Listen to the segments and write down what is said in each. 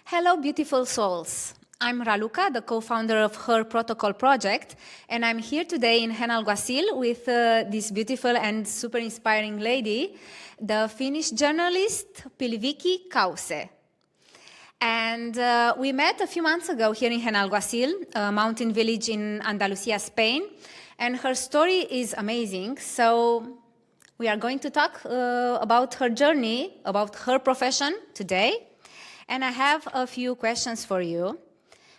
Hello, beautiful souls. I'm Raluca, the co-founder of Her Protocol project, and I'm here today in Henalguasil with this beautiful and super inspiring lady, the Finnish journalist Pilvikki Kause. And we met a few months ago here in Henalguasil, a mountain village in Andalusia, Spain, and her story is amazing. So we are going to talk about her journey, about her profession today. And I have a few questions for you.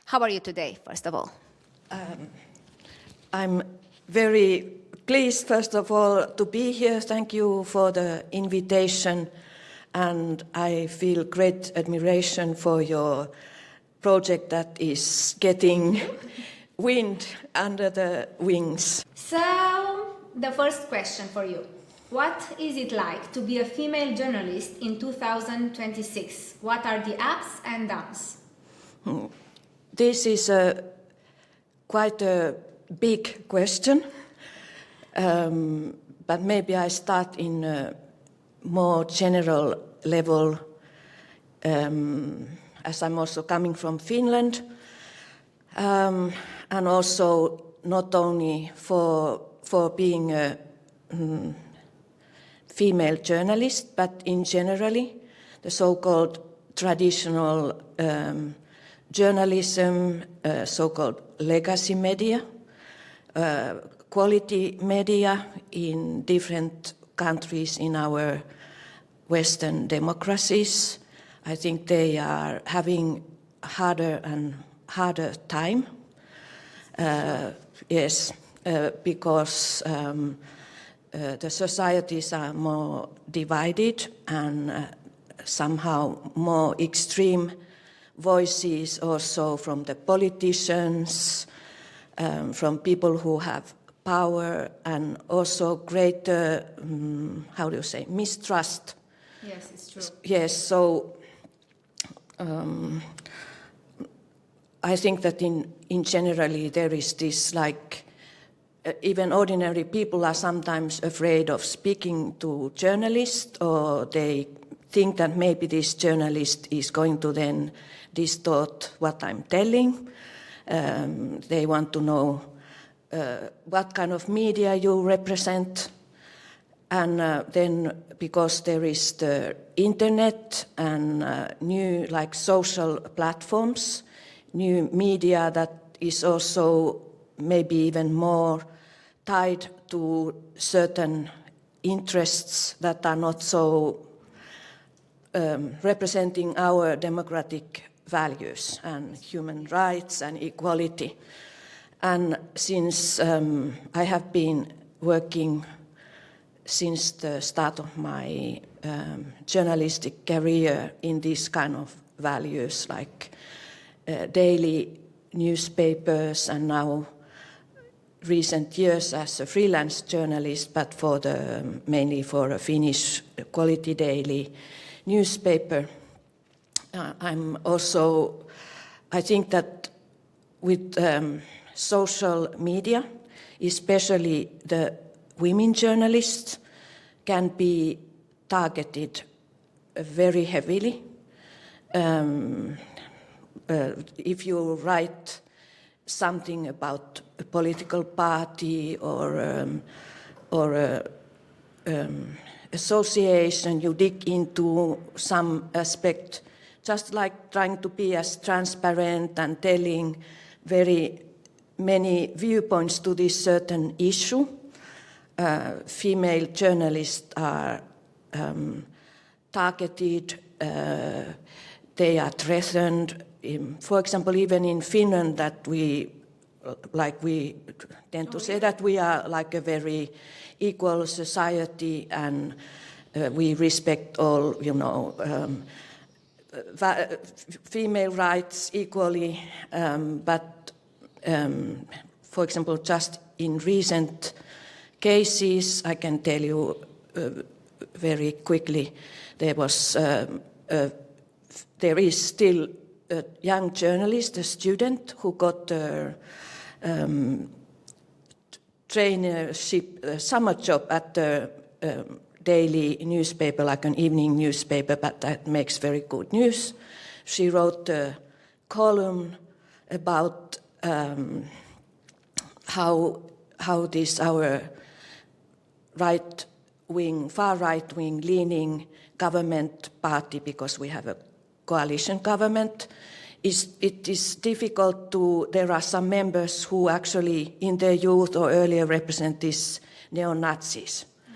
How are you today, first of all? I'm very pleased, first of all, to be here. Thank you for the invitation. And I feel great admiration for your project that is getting wind under the wings. So, the first question for you. What is it like to be a female journalist in 2026? What are the ups and downs? This is quite a big question, but maybe I start in a more general level, as I'm also coming from Finland, and also not only for being a female journalist, but in generally, the so-called traditional journalism, so-called legacy media, quality media in different countries in our Western democracies. I think they are having harder and harder time. Because the societies are more divided and somehow more extreme voices also from the politicians, from people who have power, and also greater, mistrust. Yes, it's true. Yes, so I think that in generally there is this even ordinary people are sometimes afraid of speaking to journalists, or they think that maybe this journalist is going to then distort what I'm telling. They want to know what kind of media you represent. And then because there is the internet and new social platforms, new media that is also maybe even more tied to certain interests that are not so representing our democratic values and human rights and equality. And since I have been working since the start of my journalistic career in these kind of values, like daily newspapers, and now recent years as a freelance journalist, but mainly for a Finnish quality daily newspaper. I think that with social media, especially the women journalists can be targeted very heavily. If you write something about a political party or association, you dig into some aspect, just like trying to be as transparent and telling very many viewpoints to this certain issue. Female journalists are targeted, they are threatened. For example, even in Finland, that we tend to say that we are like a very equal society, and we respect all, female rights equally. But for example, just in recent cases, I can tell you very quickly, there is still a young journalist, a student, who got a traineeship, summer job at the daily newspaper, like an evening newspaper, but that makes very good news. she wrote a column about how this our far right-wing leaning government party, because we have a coalition government, it is difficult to, there are some members who actually in their youth or earlier represent these neo-Nazis. Oh.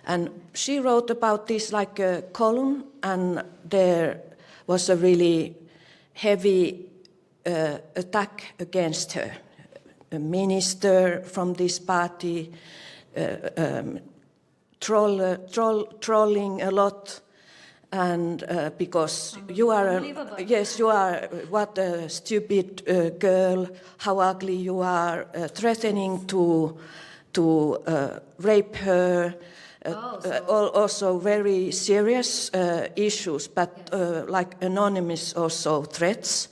And she wrote about this like a column, and there was a really heavy attack against her. A minister from this party trolling a lot, and because you are what a stupid girl, how ugly you are, threatening to rape her, also very serious issues, but like anonymous also threats.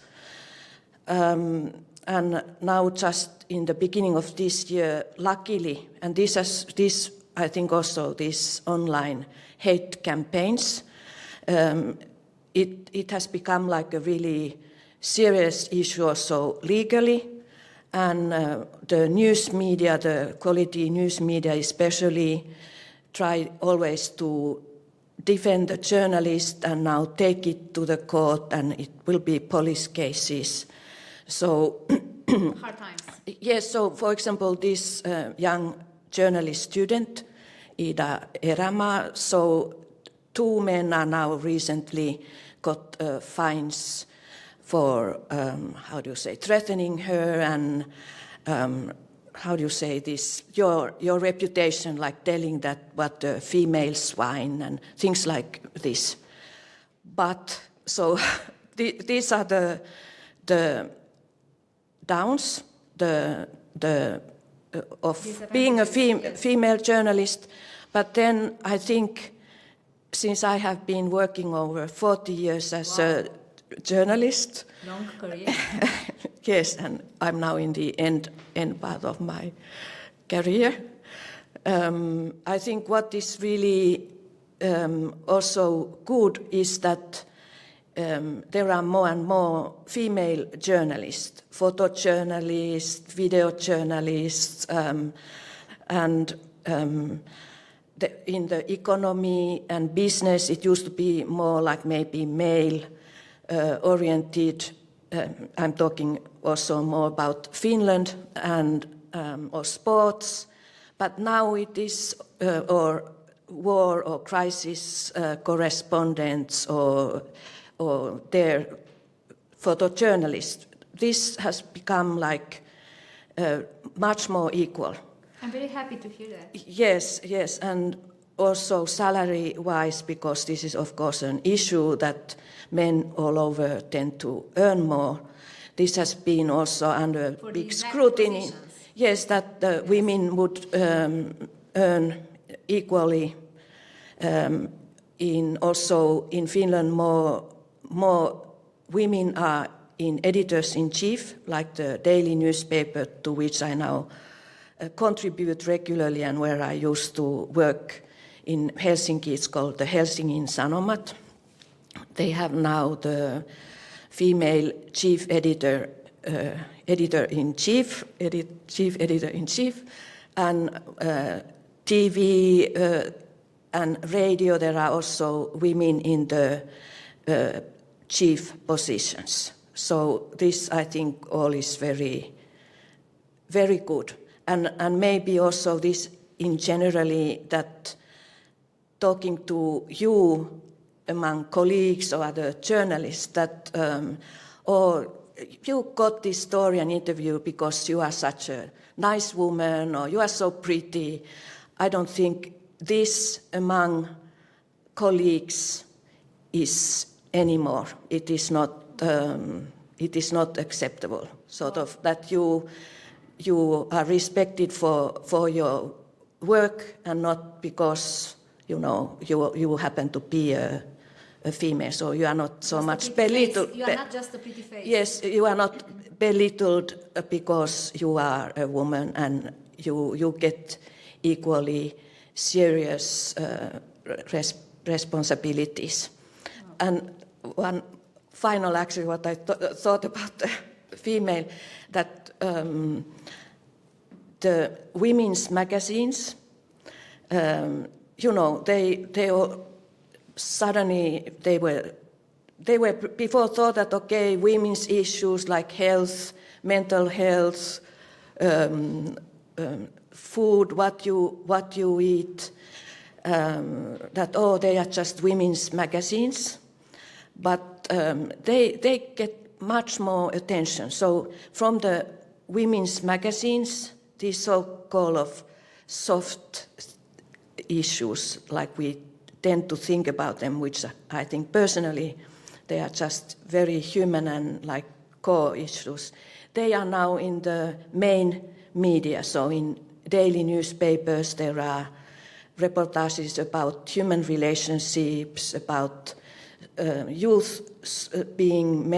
And now just in the beginning of this year, luckily, and this I think also these online hate campaigns, it has become like a really serious issue also legally, and the news media, the quality news media especially, try always to defend the journalist and now take it to the court, and it will be police cases. So hard times. Yes, so for example, this young journalist student, Ida Erämaa, so 2 men are now recently got fines for, threatening her, and how do you say this, your reputation, like telling that what a female swine and things like this. But, so these are the downs of being a female journalist. But then I think, since I have been working over 40 years as a journalist. Long career. Yes, and I'm now in the end part of my career. I think what is really also good is that there are more and more female journalists, photojournalists, video journalists, and in the economy and business, it used to be more like maybe male-oriented. I'm talking also more about Finland and or sports, but now it is or war or crisis correspondents or their photojournalists. This has become like much more equal. I'm very happy to hear that. Yes, and also salary-wise, because this is of course an issue that men all over tend to earn more. This has been also under big scrutiny. Yes, that women would earn equally. Also in Finland, more women are in editors-in-chief, like the daily newspaper to which I now contribute regularly and where I used to work in Helsinki. It's called the Helsingin Sanomat. They have now the female chief editor-in-chief, chief editor-in-chief, and TV and radio. There are also women in the chief positions. So this, I think, all is very, very good. And maybe also this in generally, that talking to you among colleagues or other journalists, that you got this story and interview because you are such a nice woman or you are so pretty. I don't think this among colleagues is anymore. It is not acceptable. Sort of that you are respected for your work and not because you happen to be a female. So you are not so much belittled. You are not just a pretty face. Yes, you are not belittled because you are a woman, and you get equally serious responsibilities. And one final, actually, what I thought about the female, that the women's magazines, you know, they all, suddenly they were before thought that, okay, women's issues like health, mental health, food, what you eat, that, oh, they are just women's magazines. But they get much more attention. So from the women's magazines, these so-called of soft issues, like we tend to think about them, which I think personally, they are just very human and like core issues. They are now in the main media. So in daily newspapers, there are reportages about human relationships, about youth being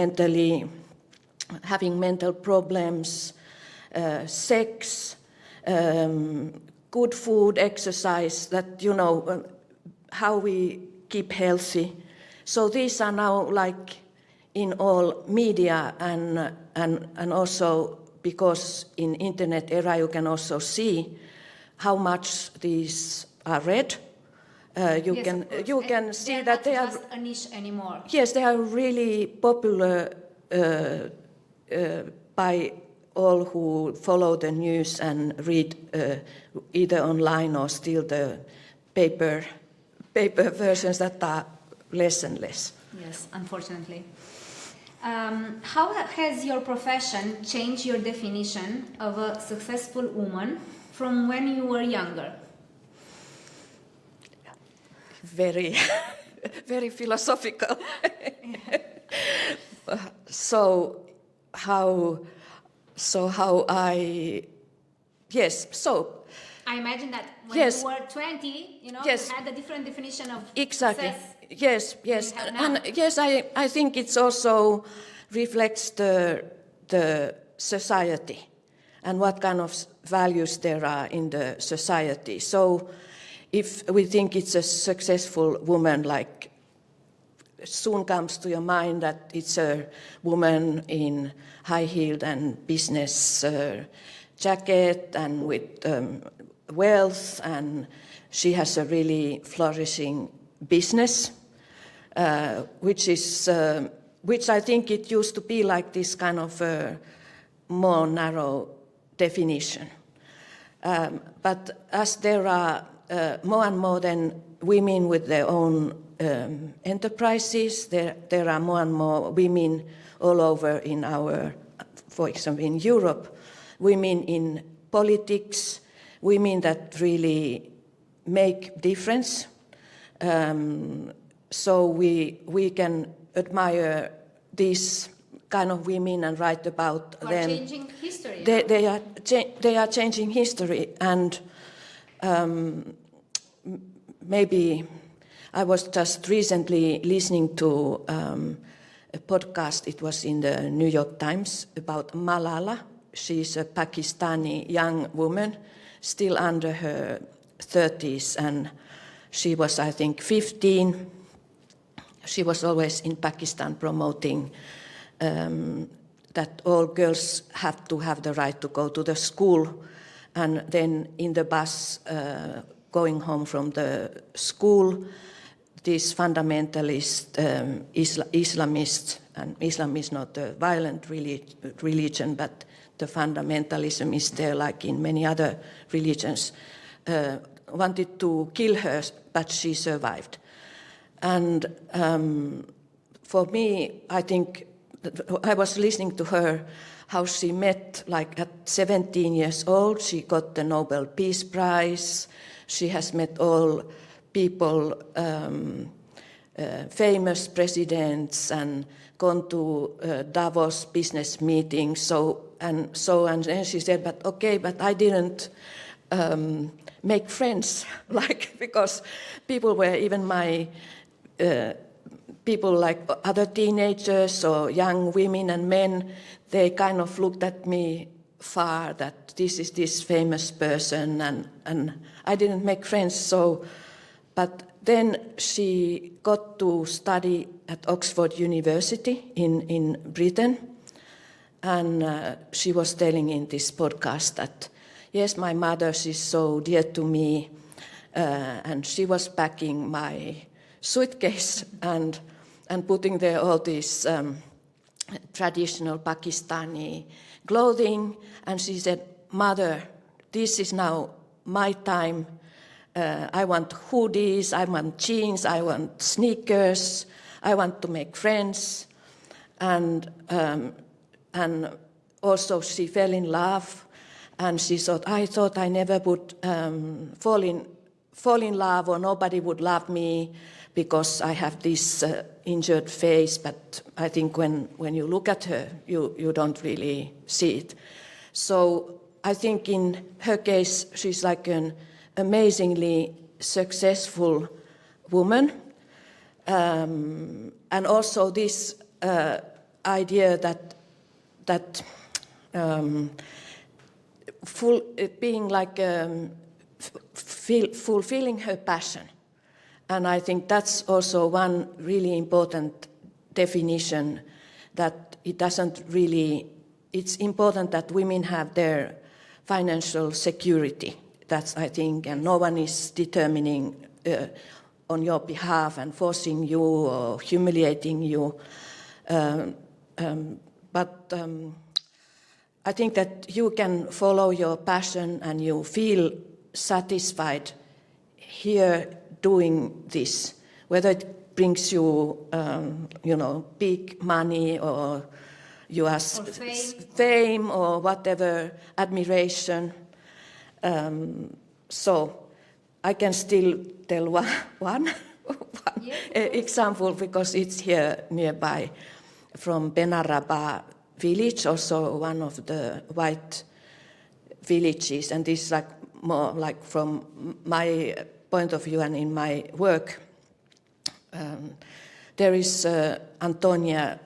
having mental problems, sex, good food, exercise, that, you know, how we keep healthy. So these are now like in all media, and also because in internet era you can also see how much these are read. You can see that they are not just a niche anymore. Yes, they are really popular by all who follow the news and read either online or still the paper versions that are less and less. Yes, unfortunately. How has your profession changed your definition of a successful woman from when you were younger? Very, very philosophical. So how I, yes, so. I imagine that when yes, you were 20, you know, yes, you had a different definition of exactly. success. Yes, and yes, I think it also reflects the society and what kind of values there are in the society. So if we think it's a successful woman, like soon comes to your mind that it's a woman in high-heeled and business jacket and with wealth, and she has a really flourishing business, which I think it used to be like this kind of more narrow definition. But as there are more and more than women with their own enterprises, there are more and more women all over in for example, in Europe, women in politics, women that really make difference. So we can admire these kind of women and write about them. Are changing history. They are changing history, and maybe I was just recently listening to a podcast. It was in the New York Times about Malala. She's a Pakistani young woman, still under her 30s, and she was, I think, 15. She was always in Pakistan promoting that all girls have to have the right to go to the school, and then in the bus going home from the school, these fundamentalist Islamists, and Islam is not a violent religion, but the fundamentalism is there like in many other religions, wanted to kill her, but she survived. And for me, I think, I was listening to her, how she met, like at 17 years old, she got the Nobel Peace Prize. She has met all people, famous presidents, and gone to Davos business meetings, so and then she said, but I didn't make friends, like, because people were, even my people like other teenagers or young women and men, they kind of looked at me far, that this is this famous person, and I didn't make friends. So, but then she got to study at Oxford University in Britain. And she was telling in this podcast that, yes, my mother, she's so dear to me. And she was packing my suitcase and putting there all these traditional Pakistani clothing. And she said, Mother, this is now my time. I want hoodies, I want jeans, I want sneakers, I want to make friends. And also she fell in love, and she thought, I thought I never would fall in love, or nobody would love me because I have this injured face. But I think when you look at her, you don't really see it. So I think in her case, she's like an amazingly successful woman. And also this idea that being like fulfilling her passion. And I think that's also one really important definition, that it doesn't really, it's important that women have their financial security. That's, I think, and no one is determining on your behalf and forcing you or humiliating you. But I think that you can follow your passion and you feel satisfied here doing this, whether it brings you, big money or you have fame or whatever, admiration. So I can still tell one example, because it's here nearby, from Benaraba village, also one of the white villages, and this is like more like from my point of view and in my work. There is Antonia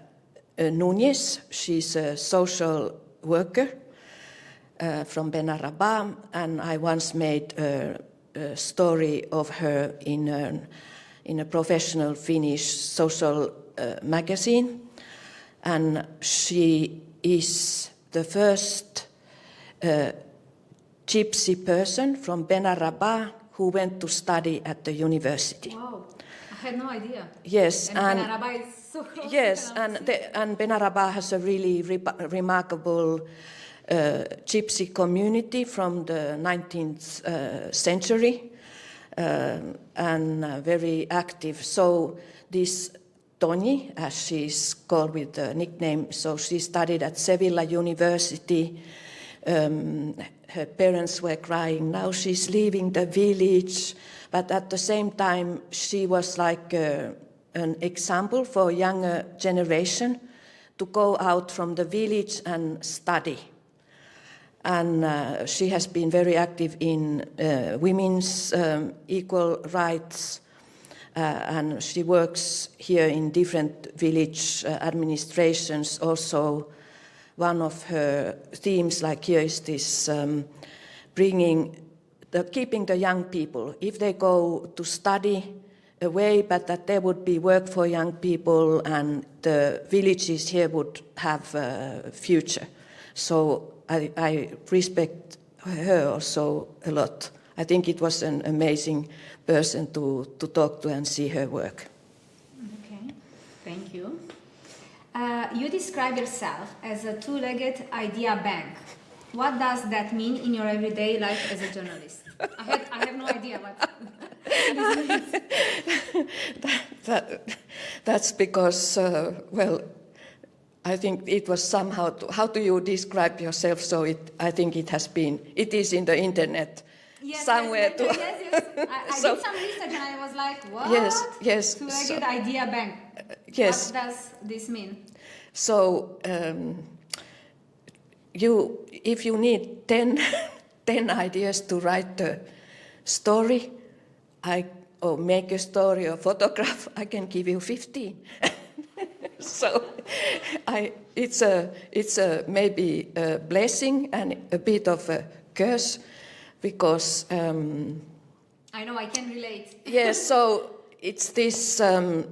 Núñez. She's a social worker from Benaraba, and I once made a story of her in a professional Finnish social magazine. And she is the first gypsy person from Benaraba who went to study at the university. Wow, I had no idea. Yes, and Benaraba is so close. Yes, and Benaraba has a really remarkable gypsy community from the 19th century, and very active. So this Toni, as she's called with the nickname, so she studied at Sevilla University. Her parents were crying, now she's leaving the village. But at the same time, she was like an example for a younger generation to go out from the village and study. And she has been very active in women's equal rights. And she works here in different village administrations. Also, one of her themes, like here, is this keeping the young people. If they go to study away, but that there would be work for young people, and the villages here would have a future. So I respect her also a lot. I think it was an amazing person to talk to and see her work. Okay, thank you. You describe yourself as a two-legged idea bank. What does that mean in your everyday life as a journalist? I have no idea what That's because, I think it was somehow, how do you describe yourself? So I think it is in the internet. Yes, somewhere. Yes. I did some research and I was like, what? Yes. Two-legged idea bank. Yes. What does this mean? So if you need 10 ideas to write a story, or make a story or photograph, I can give you 15. So it's maybe a blessing and a bit of a curse, because I know, I can relate. Yes, so it's this, and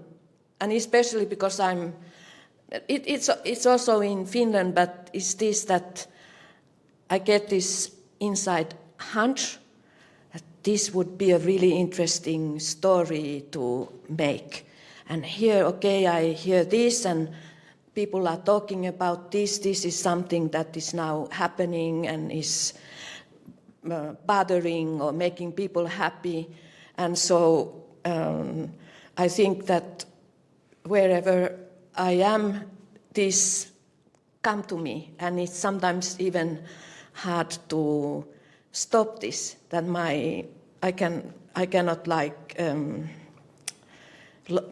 especially because it's also in Finland, but it's this that I get this inside hunch that this would be a really interesting story to make. And here, okay, I hear this and people are talking about this. This is something that is now happening and is bothering or making people happy. And so I think that wherever I am, this come to me, and it's sometimes even hard to stop this. That I cannot like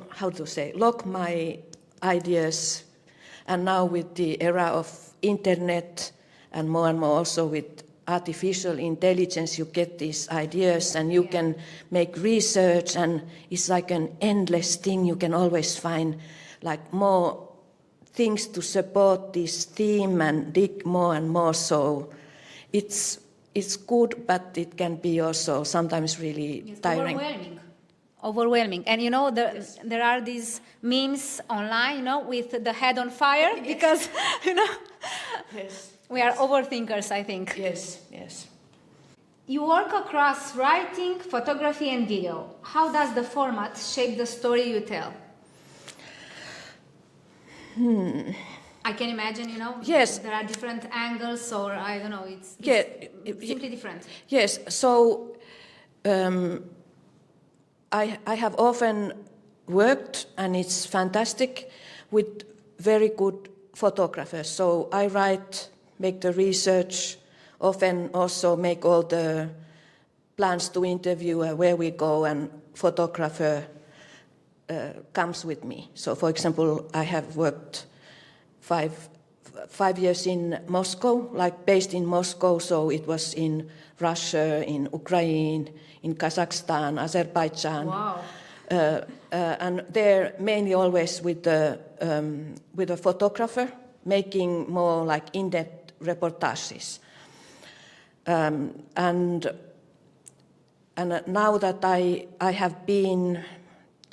how to say, lock my ideas. And now with the era of internet and more also with artificial intelligence, you get these ideas and you can make research, and it's like an endless thing. You can always find like more things to support this theme and dig more and more. So it's good, but it can be also sometimes really tiring. Overwhelming. And you know, there are these memes online, you know, with the head on fire, because, you know, we are overthinkers, I think. Yes. You work across writing, photography, and video. How does the format shape the story you tell? I can imagine, you know, yes, there are different angles, or I don't know, it's simply different. Yes, so I have often worked, and it's fantastic, with very good photographers. So I write, make the research, often also make all the plans to interview where we go, and photographer comes with me. So for example, I have worked 5 years in Moscow, like based in Moscow, so it was in Russia, in Ukraine, in Kazakhstan, Azerbaijan. Wow. And there mainly always with a photographer, making more like in-depth reportages. And now that I have been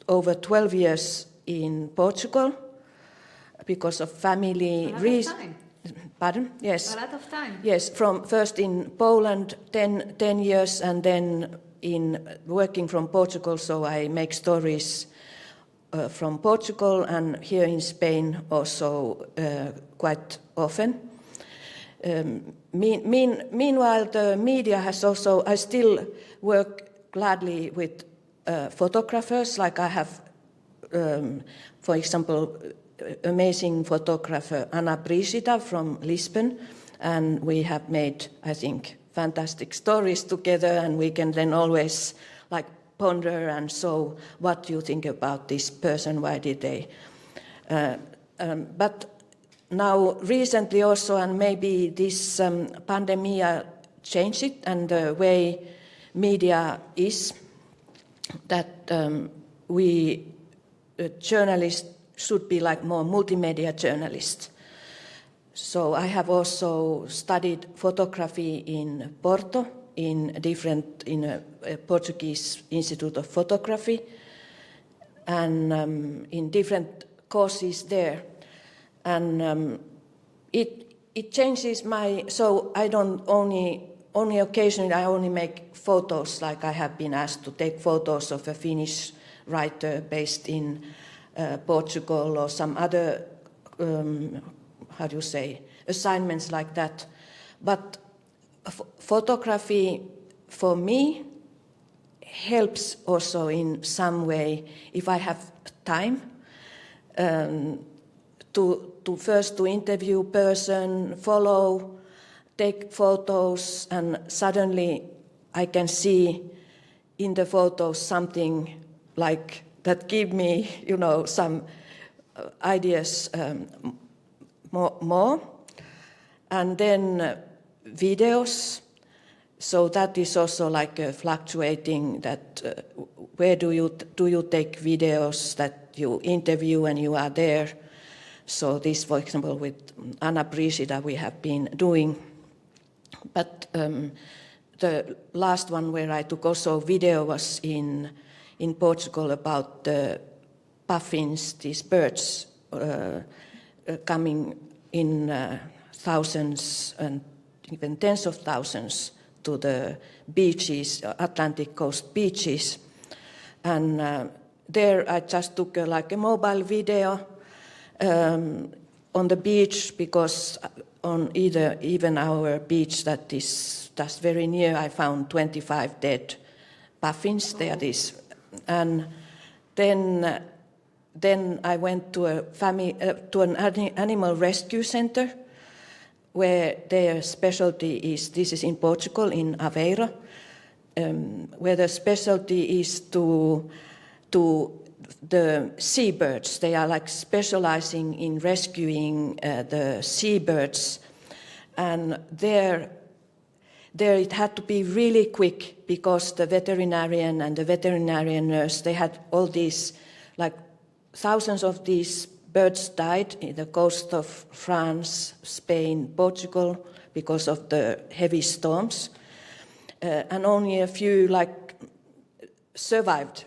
over 12 years in Portugal because of family reasons. Pardon? Yes. A lot of time. Yes, from first in Poland 10 years, and then in working from Portugal, so I make stories from Portugal, and here in Spain also quite often. Meanwhile, the media has also, I still work gladly with photographers, like I have, for example, amazing photographer Ana Brígida from Lisbon, and we have made, I think, fantastic stories together, and we can then always like ponder and so what do you think about this person, why did they? But now recently also, and maybe this pandemic changed it, and the way media is, that we journalists should be like more multimedia journalists. So I have also studied photography in Porto, in a Portuguese Institute of Photography, and in different courses there. And it changes so I don't only occasionally I only make photos, like I have been asked to take photos of a Finnish writer based in Portugal, or some other, how do you say, assignments like that. But photography for me helps also in some way, if I have time, to first to interview person, follow, take photos, and suddenly I can see in the photos something like that give me, you know, some ideas more. And then videos, so that is also like fluctuating, that where do you take videos that you interview and you are there. So this, for example, with Ana Brígida we have been doing. But the last one where I took also video was in in Portugal about the puffins, these birds coming in thousands and even tens of thousands to the beaches, Atlantic coast beaches. And there I just took like a mobile video on the beach, because on even our beach that is just very near, I found 25 dead puffins. They are these. And then I went to an animal rescue center, where their specialty is, this is in Portugal, in Aveiro, where the specialty is to the seabirds. They are like specializing in rescuing the seabirds, and there it had to be really quick, because the veterinarian and the veterinarian nurse, they had all these, like thousands of these birds died in the coast of France, Spain, Portugal, because of the heavy storms, and only a few like survived.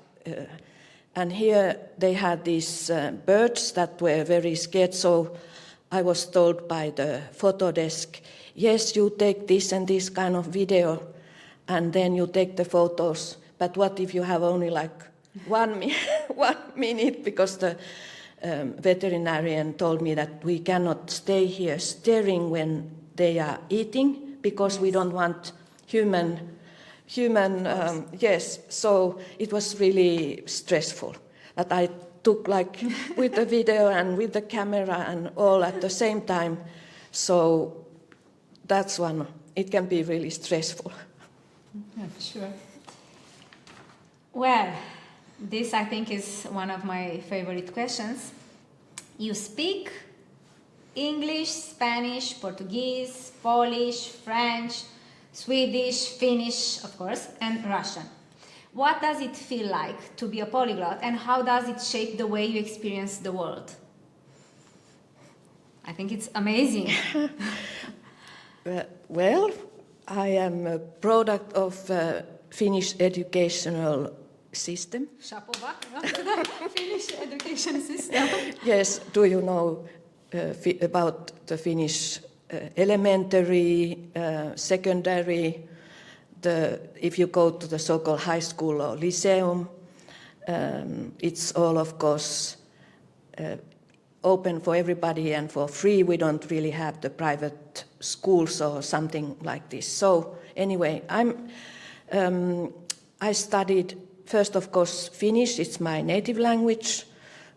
And here they had these birds that were very scared, so I was told by the photo desk, yes, you take this and this kind of video, and then you take the photos, but what if you have only like 1 minute, because the veterinarian told me that we cannot stay here staring when they are eating, because we don't want human, yes, so it was really stressful. But I took like with the video and with the camera and all at the same time, so that's one, it can be really stressful. Yeah, sure. Well, this I think is one of my favorite questions. You speak English, Spanish, Portuguese, Polish, French, Swedish, Finnish, of course, and Russian. What does it feel like to be a polyglot, and how does it shape the way you experience the world? I think it's amazing. Well, I am a product of Finnish educational system. Shapova, the Finnish education system. Yes, do you know about the Finnish elementary, secondary, if you go to the so-called high school or lyceum, it's all, of course, open for everybody and for free. We don't really have the private schools or something like this. So anyway, I studied first, of course, Finnish. It's my native language.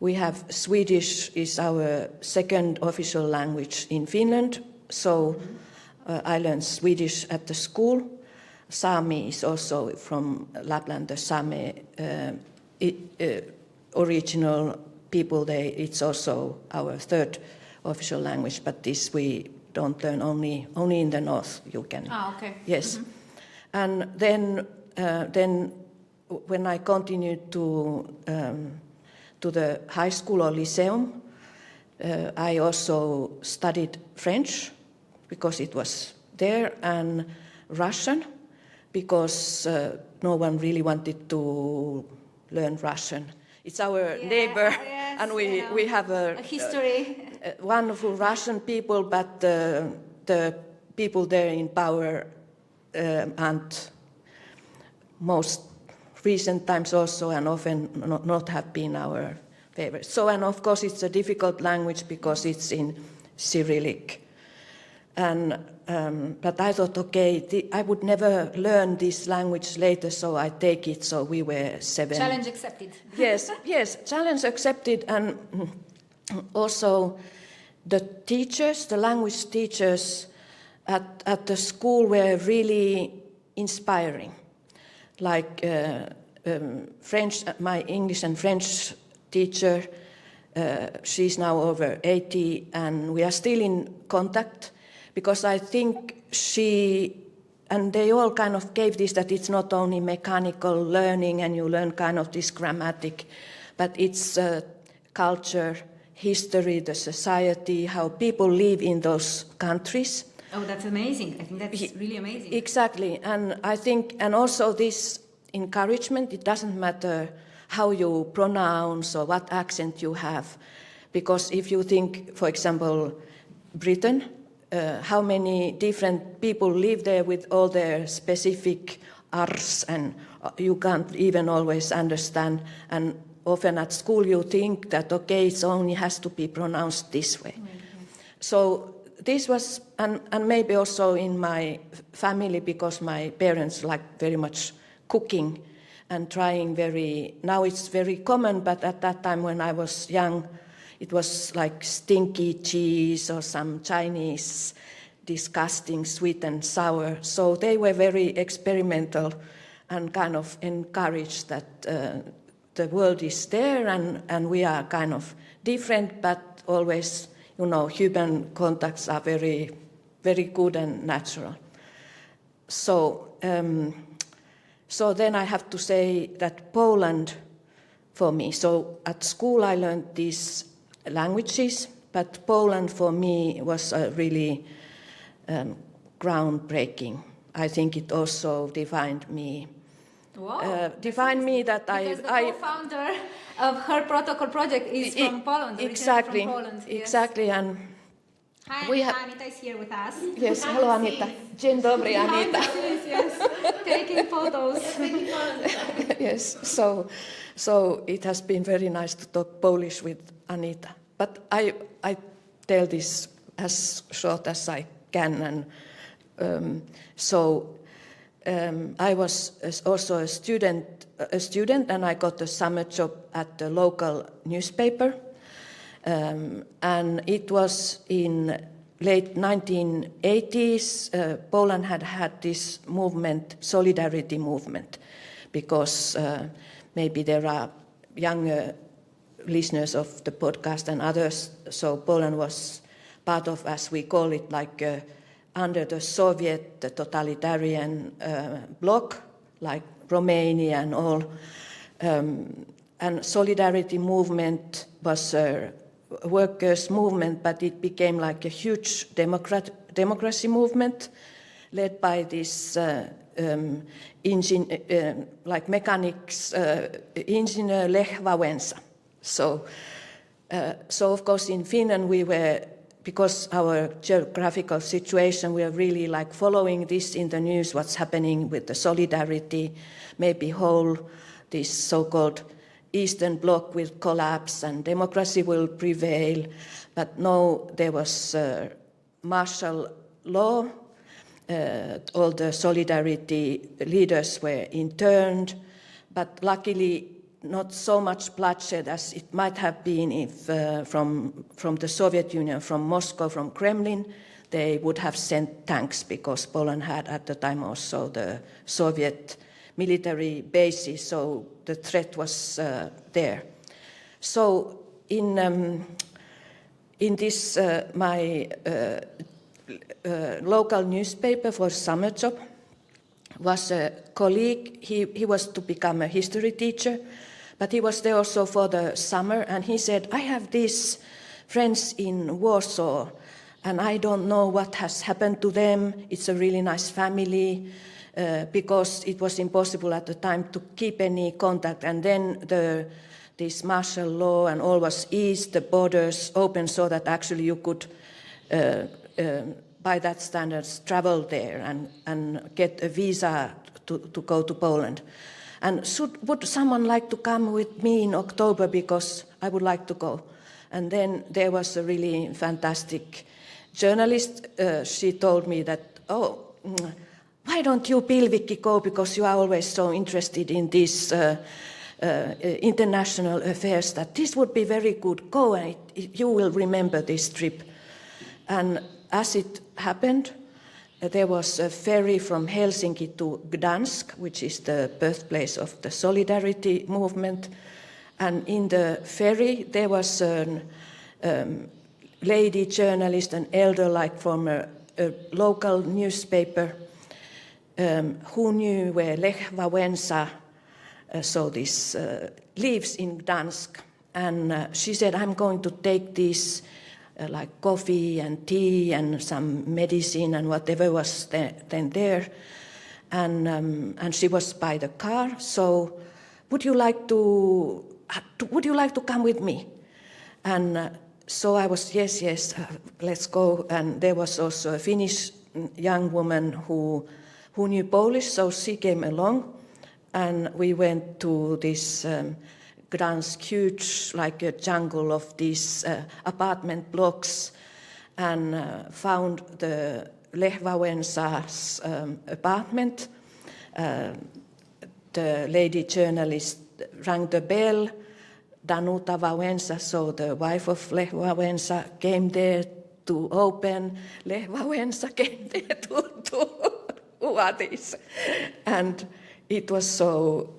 We have Swedish is our second official language in Finland. So I learned Swedish at the school. Sami is also from Lapland, the Sami original people. It's also our third official language, but this we don't learn only in the north. You can. Ah, okay. Yes, and then when I continued to the high school or lyceum, I also studied French because it was there, and Russian because no one really wanted to learn Russian. It's our neighbor, yes, and we have a history. Wonderful Russian people, but the people there in power and most recent times also, and often not have been our favorite. So, and of course it's a difficult language because it's in Cyrillic. And but I thought, okay, I would never learn this language later, so I take it. So we were 7. Challenge accepted. Yes, challenge accepted, and also the teachers, the language teachers at the school were really inspiring. Like French, my English and French teacher, she's now over 80, and we are still in contact because I think and they all kind of gave this, that it's not only mechanical learning and you learn kind of this grammatic, but it's culture, history, the society, how people live in those countries. Oh, that's amazing. I think that's really amazing. Exactly. And I think, and also this encouragement. It doesn't matter how you pronounce or what accent you have, because if you think, for example, Britain, how many different people live there with all their specific Rs, and you can't even always understand. And often at school you think that, okay, it only has to be pronounced this way. Mm-hmm. So this was, and maybe also in my family, because my parents like very much cooking and trying now it's very common, but at that time when I was young, it was like stinky cheese or some Chinese disgusting sweet and sour. So they were very experimental and kind of encouraged that the world is there and we are kind of different, but always, human contacts are very, very good and natural. So then I have to say that Poland, for me, so at school I learned these languages, but Poland for me was really groundbreaking. I think it also defined me. Wow. Defined me that because the co-founder of Her Protocol project is from Poland. Exactly. From Poland, yes. Exactly, and Anita is here with us. Yes, hello Anita. Dzień dobry, Anita. Yes, taking photos. Yes, so it has been very nice to talk Polish with Anita. But I tell this as short as I can, and I was also a student, and I got a summer job at the local newspaper, and it was in late 1980s. Poland had this movement, solidarity movement, because maybe there are younger listeners of the podcast and others. So Poland was part of, as we call it, like under the Soviet, the totalitarian bloc, like Romania and all. And solidarity movement was a workers' movement, but it became like a huge democracy movement led by this like mechanics engineer Lech Wałęsa. So of course in Finland we were, because our geographical situation, we are really like following this in the news, what's happening with the solidarity, maybe this so-called Eastern Bloc will collapse and democracy will prevail. But no, there was martial law. All the solidarity leaders were interned, but luckily not so much bloodshed as it might have been if from the Soviet Union, from Moscow, from Kremlin, they would have sent tanks, because Poland had at the time also the Soviet military bases, so the threat was there. So in this my local newspaper for summer job was a colleague. He was to become a history teacher, but he was there also for the summer, and he said, I have these friends in Warsaw, and I don't know what has happened to them. It's a really nice family, because it was impossible at the time to keep any contact, and then this martial law and all was eased, the borders opened so that actually you could, by that standards, travel there and get a visa to go to Poland. And would someone like to come with me in October, because I would like to go? And then there was a really fantastic journalist. She told me that, why don't you, Pilvikki, go, because you are always so interested in these international affairs, that this would be very good. Go, and you will remember this trip. And as it happened, there was a ferry from Helsinki to Gdansk, which is the birthplace of the Solidarity movement. And in the ferry, there was a lady journalist, an elder, like from a local newspaper, who knew where Lech Wałęsa, lives in Gdansk. And she said, I'm going to take these like coffee and tea and some medicine and whatever was then there. and she was by the car. So, would you like to come with me? And so I was, yes, let's go. And there was also a Finnish young woman who knew Polish, so she came along, and we went to this Gdansk, huge, like a jungle of these apartment blocks, and found the Lech Wałęsa's apartment. The lady journalist rang the bell. Danuta Wałęsa, so the wife of Lech Wałęsa, came there to open. Lech Wałęsa came there to who are these? And it was so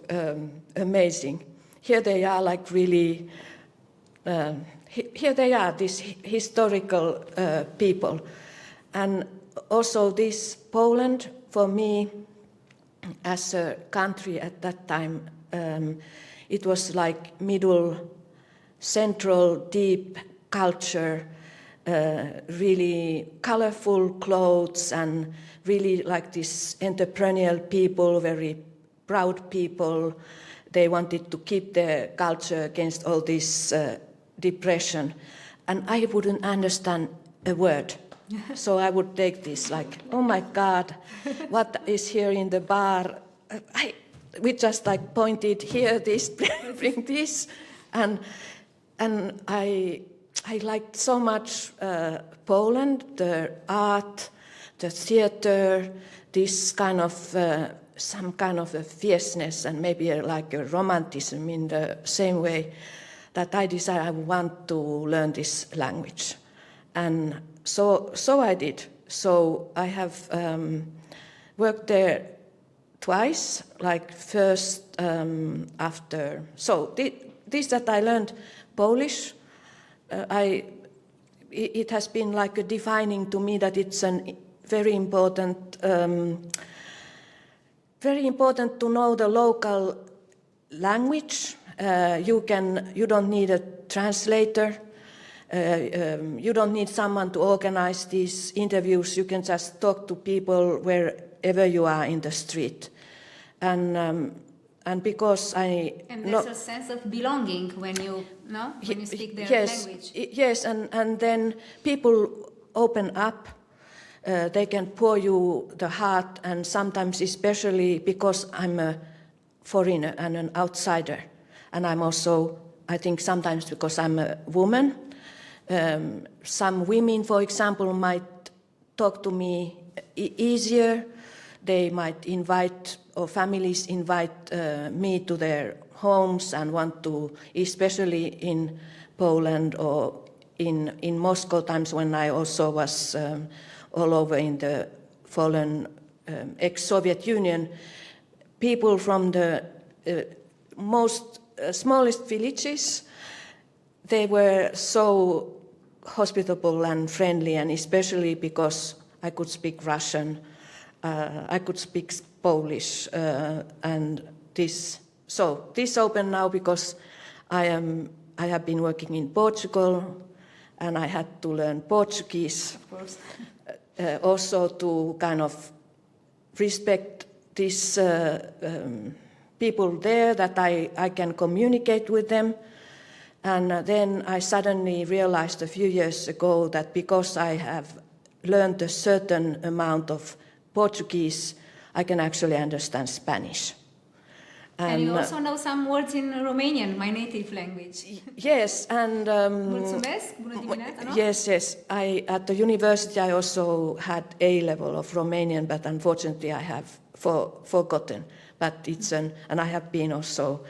amazing. Here they are, like really, here they are, these historical people. And also this Poland, for me, as a country at that time, it was like middle, central, deep culture, really colorful clothes, and really like these entrepreneurial people, very proud people. They wanted to keep their culture against all this depression. And I wouldn't understand a word. So I would take this like, oh my God, what is here in the bar? We just like pointed here, this, bring this. And I liked so much Poland, the art, the theater, this kind of, some kind of a fierceness and maybe like a romanticism in the same way that I decided I want to learn this language. And so I did. So I have worked there twice, like first after. So this that I learned Polish, it has been like a defining to me that it's a very important to know the local language. You don't need a translator. You don't need someone to organize these interviews. You can just talk to people wherever you are in the street, and because and there's a sense of belonging when you speak their language. Yes, and then people open up. They can pour you the heart, and sometimes, especially because I'm a foreigner and an outsider, and I'm also, I think, sometimes because I'm a woman. Some women, for example, might talk to me easier. They might invite, or families invite me to their homes and want to, especially in Poland or in Moscow times when I also was all over in the fallen ex-Soviet Union, people from the smallest villages, they were so hospitable and friendly, and especially because I could speak Russian, I could speak Polish, and this opened now because I have been working in Portugal, and I had to learn Portuguese, of course, also to kind of respect these people there, that I can communicate with them. And then I suddenly realized a few years ago that because I have learned a certain amount of Portuguese, I can actually understand Spanish. And you also know some words in Romanian, my native language. Yes, and Mulțumesc, bună dimineața, no? Yes. At the university I also had A level of Romanian, but unfortunately I have forgotten. But and I have been also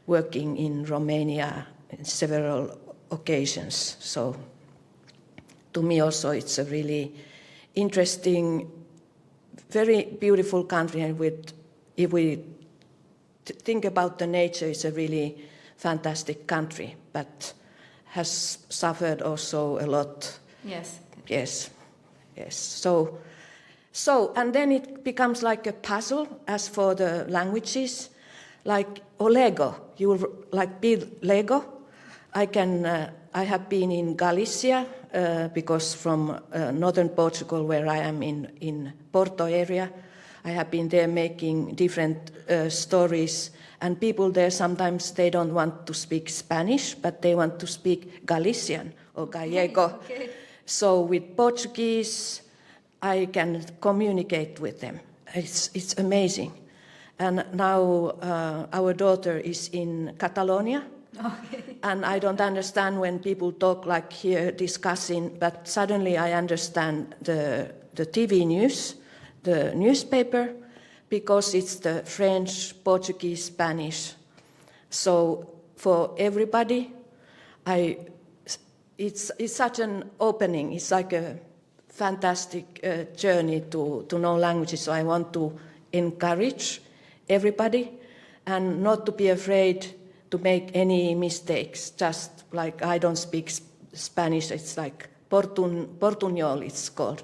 working in Romania in several occasions. So to me also it's a really interesting, very beautiful country, and if we think about the nature, it's a really fantastic country, but has suffered also a lot. Yes. Yes. So, and then it becomes like a puzzle as for the languages, like Lego. You will like build Lego. I have been in Galicia because from northern Portugal, where I am in Porto area, I have been there making different stories, and people there sometimes they don't want to speak Spanish, but they want to speak Galician or Gallego. Okay. So with Portuguese, I can communicate with them. It's amazing. And now our daughter is in Catalonia. Okay. And I don't understand when people talk like here discussing, but suddenly I understand the TV news, the newspaper, because it's the French, Portuguese, Spanish. So for everybody, it's such an opening. It's like a fantastic journey to know languages. So I want to encourage everybody and not to be afraid to make any mistakes. Just like I don't speak Spanish, it's like portuñol it's called.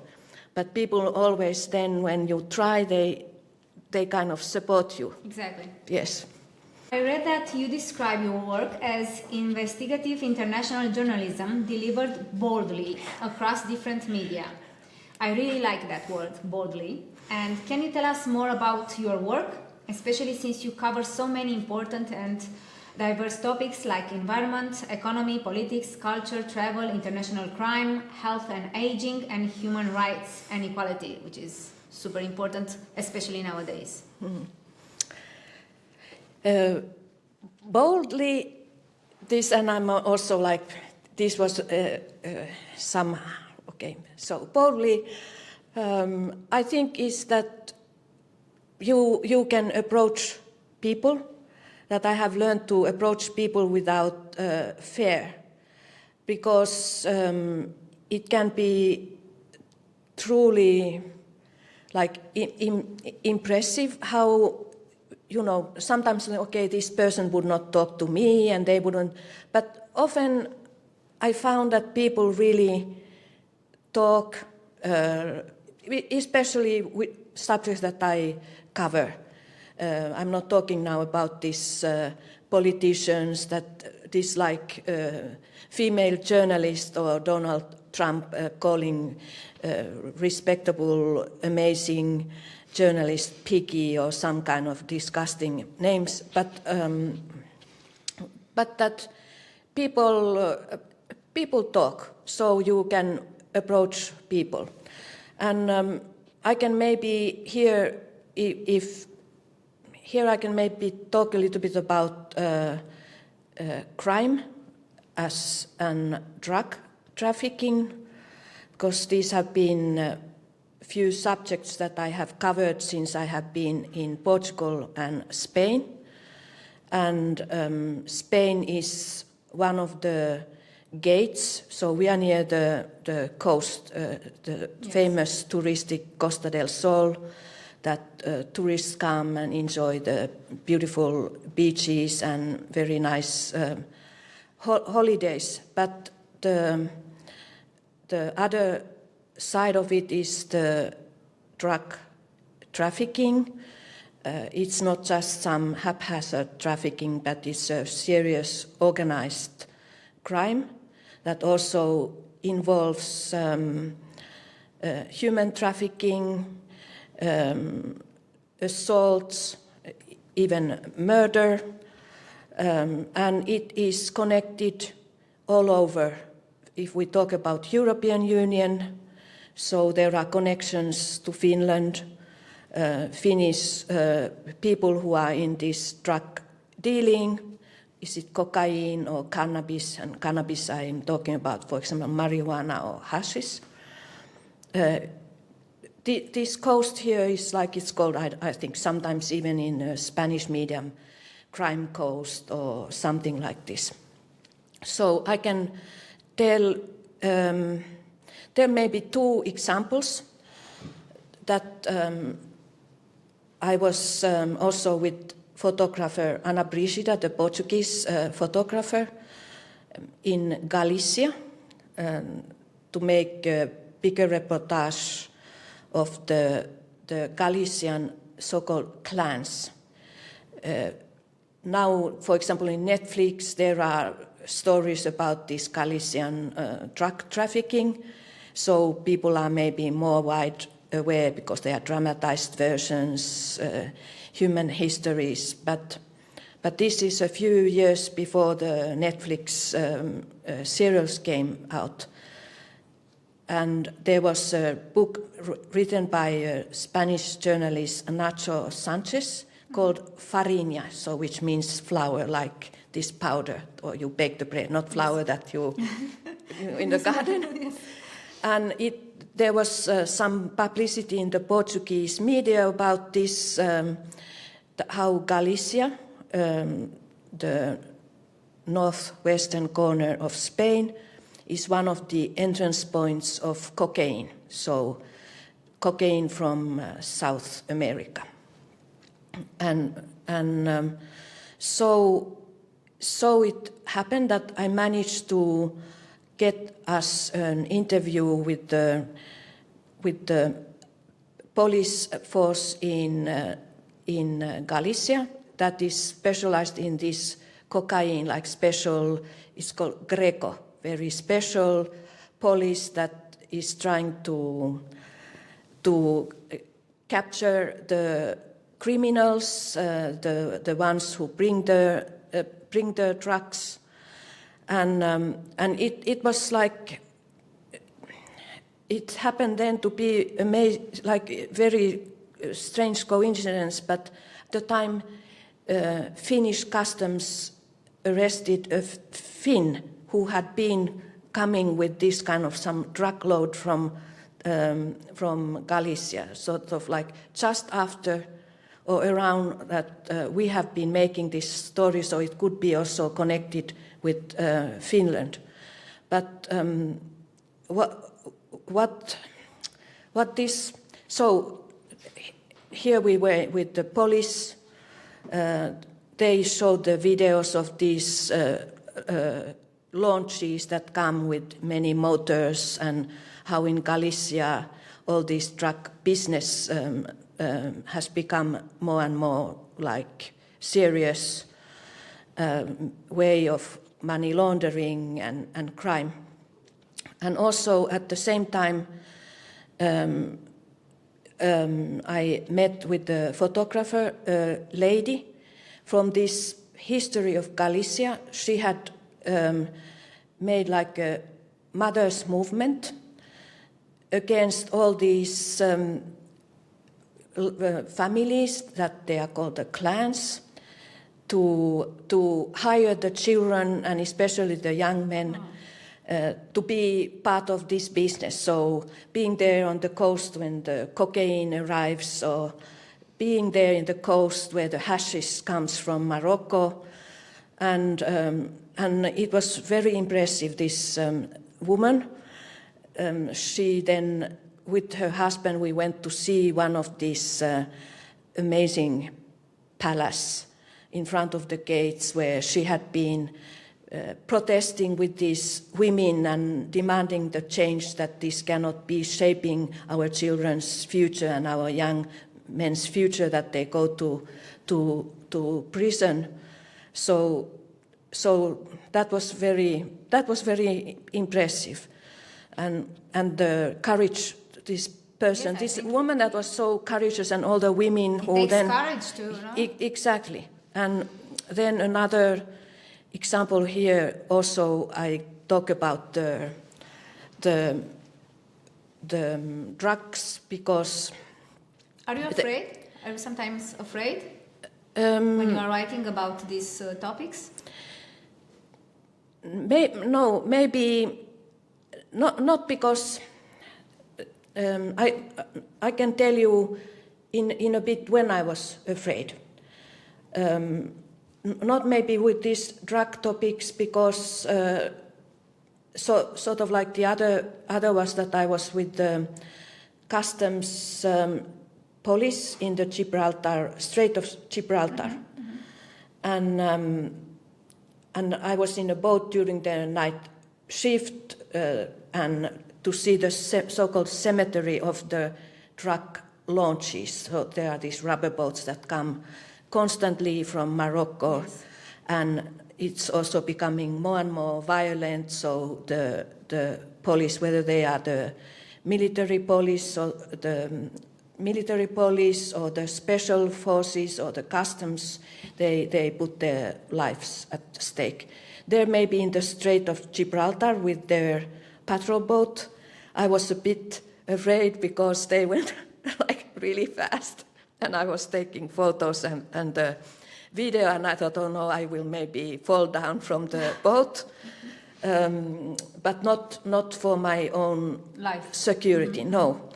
But people always then when you try, they kind of support you. Exactly. Yes. I read that you describe your work as investigative international journalism delivered boldly across different media. I really like that word, boldly. And can you tell us more about your work, especially since you cover so many important and diverse topics like environment, economy, politics, culture, travel, international crime, health and aging, and human rights and equality, which is super important, especially nowadays. Boldly, this, and I'm also like, this was so boldly, I think is that you can approach people, that I have learned to approach people without fear, because it can be truly like impressive how, you know, sometimes, okay, this person would not talk to me and they wouldn't, but often I found that people really talk, especially with subjects that I cover. I'm not talking now about these politicians that dislike female journalists or Donald Trump calling respectable, amazing journalist piggy or some kind of disgusting names, but that people talk, so you can approach people, and I can maybe here I can maybe talk a little bit about crime as and drug trafficking, because these have been few subjects that I have covered since I have been in Portugal and Spain. And Spain is one of the gates, so we are near the coast, the famous touristic Costa del Sol, that tourists come and enjoy the beautiful beaches and very nice holidays. But the other side of it is the drug trafficking. It's not just some haphazard trafficking, but it's a serious organized crime that also involves human trafficking, assaults, even murder, and it is connected all over. If we talk about European Union, so there are connections to Finland, Finnish people who are in this drug dealing. Is it cocaine or cannabis? And cannabis I'm talking about, for example, marijuana or hashish. This coast here is like it's called, I think, sometimes even in a Spanish medium, crime coast or something like this. So I can tell, there may be two examples that I was also with photographer Ana Brigida, the Portuguese photographer, in Galicia to make a bigger reportage of the Galician so-called clans. Now, for example, in Netflix, there are stories about this Galician drug trafficking, so people are maybe more aware because they are dramatized versions, human histories. But this is a few years before the Netflix serials came out. And there was a book written by a Spanish journalist, Nacho Sanchez, called Farinha, so which means flour, like this powder, or you bake the bread, not flour that you in the garden. Yes. And there was some publicity in the Portuguese media about this, how Galicia, the northwestern corner of Spain, is one of the entrance points of cocaine, so cocaine from South America. And so it happened that I managed to get us an interview with the police force in Galicia that is specialized in this cocaine, like special, it's called Greco, very special police that is trying to capture the criminals, the ones who bring the drugs, and it was like it happened then to be like a very strange coincidence. But at the time, Finnish customs arrested a Finn who had been coming with this kind of some drug load from Galicia, sort of like just after or around that we have been making this story, so it could be also connected with Finland. But what this? So here we were with the police. They showed the videos of these launches that come with many motors, and how in Galicia all this drug business has become more and more like serious way of money laundering and crime. And also at the same time, I met with the photographer, a lady from this history of Galicia. She had made like a mother's movement against all these families that they are called the clans, to hire the children and especially the young men to be part of this business. So being there on the coast when the cocaine arrives, or being there in the coast where the hashish comes from Morocco, and it was very impressive. This woman, she then, with her husband, we went to see one of these amazing palace in front of the gates where she had been protesting with these women and demanding the change, that this cannot be shaping our children's future and our young men's future, that they go to prison. So that was very impressive, and the courage. This person, yes, this woman that was so courageous, and all the women who takes then courage too, no? Exactly. And then another example here. Also, I talk about the drugs, because. Are you afraid? Are you sometimes afraid when you are writing about these topics? No, maybe not because. I can tell you in a bit when I was afraid. Not maybe with these drug topics, because sort of like the other was that I was with the customs police in the Strait of Gibraltar, and I was in a boat during the night shift and to see the so-called cemetery of the drug launches. So there are these rubber boats that come constantly from Morocco, yes. And it's also becoming more and more violent. So the police, whether they are the military police or the special forces or the customs, they put their lives at stake. There may be in the Strait of Gibraltar with their patrol boat. I was a bit afraid because they went like really fast, and I was taking photos and video, and I thought, oh no, I will maybe fall down from the boat, but not for my own Life. security, no.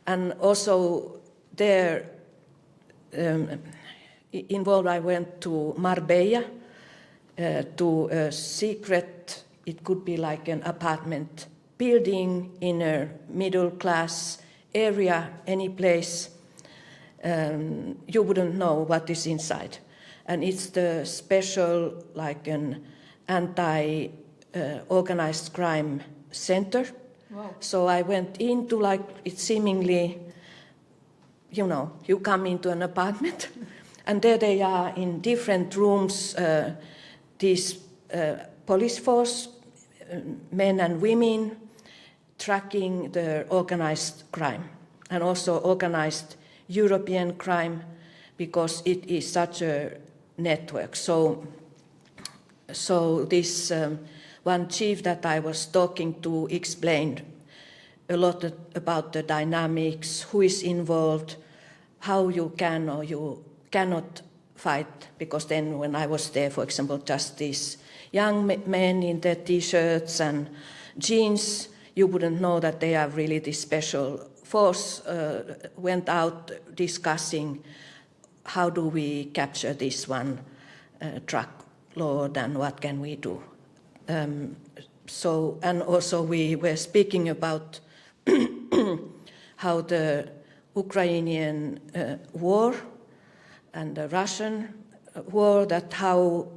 And also there involved, I went to Marbella, to a secret, it could be like an apartment building in a middle class area, any place. You wouldn't know what is inside. And it's the special, like an anti-organized crime center. Wow. So I went into like, it's seemingly, you know, you come into an apartment and there they are in different rooms, these police force, men and women, tracking the organized crime and also organized European crime because it is such a network. So this one chief that I was talking to explained a lot about the dynamics, who is involved, how you can or you cannot fight, because then when I was there, for example, just these young men in their t-shirts and jeans, you wouldn't know that they are really this special force, went out discussing how do we capture this one truckload and what can we do. And also we were speaking about how the Ukrainian war and the Russian war, that how,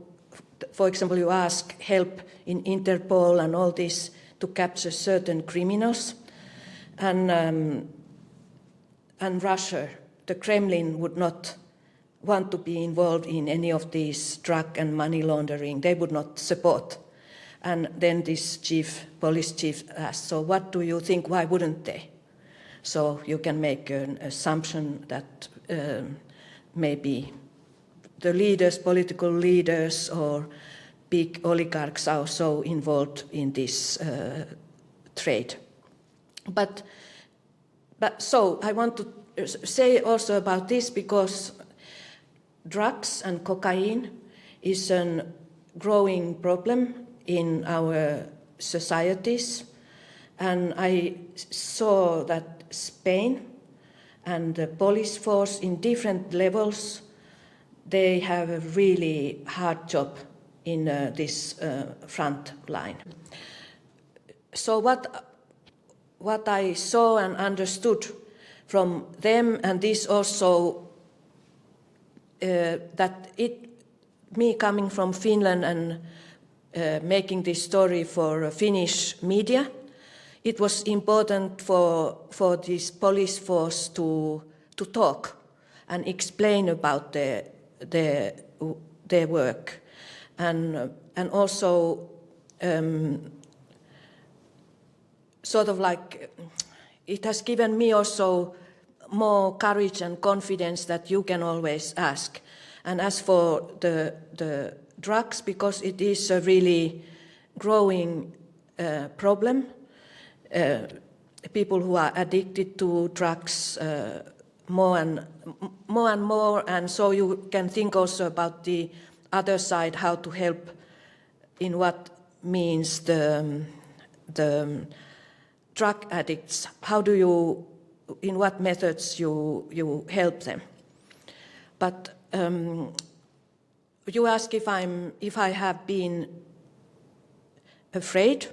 for example, you ask help in Interpol and all this to capture certain criminals, and Russia, the Kremlin would not want to be involved in any of these drug and money laundering. They would not support. And then this police chief asked, so what do you think, why wouldn't they? So you can make an assumption that maybe the leaders, political leaders or big oligarchs are also involved in this trade. But so I want to say also about this, because drugs and cocaine is a growing problem in our societies, and I saw that Spain and the police force in different levels, they have a really hard job in this front line. So what I saw and understood from them, and this also that me coming from Finland and making this story for Finnish media, it was important for this police force to talk and explain about their work, and also sort of like it has given me also more courage and confidence that you can always ask. And as for the drugs, because it is a really growing problem, people who are addicted to drugs more and more, and so you can think also about the other side, how to help, in what means the drug addicts, how do you, in what methods you help them. But you ask if I have been afraid,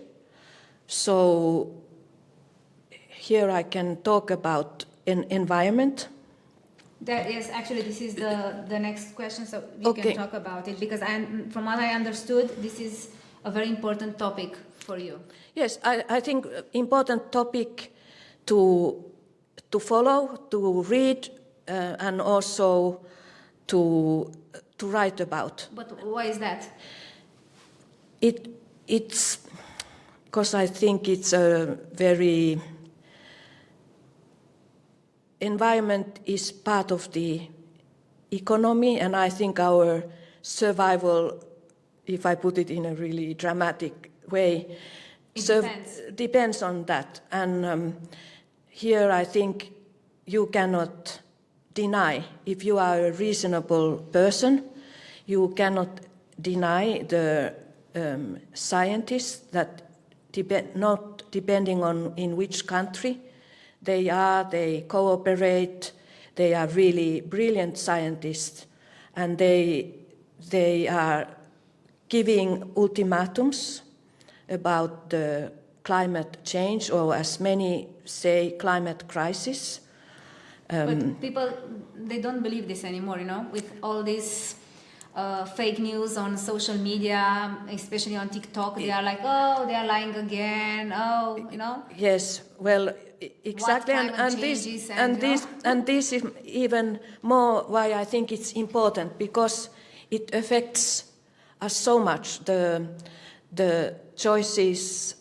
so here I can talk about an environment. Yes, actually, this is the next question, so you can talk about it, because from what I understood, this is a very important topic for you. Yes, I think important topic to follow, to read, and also to write about. But why is that? It's because I think it's a very environment is part of the economy, and I think our survival, if I put it in a really dramatic way, depends on that. And here I think you cannot deny, if you are a reasonable person, you cannot deny the scientists that not depending on in which country they cooperate, they are really brilliant scientists, and they are giving ultimatums about the climate change, or as many say, climate crisis. But people, they don't believe this anymore, with all this fake news on social media, especially on TikTok. They are like, oh, they are lying again, Yes, well, exactly, and this is even more why I think it's important, because it affects us so much, the choices,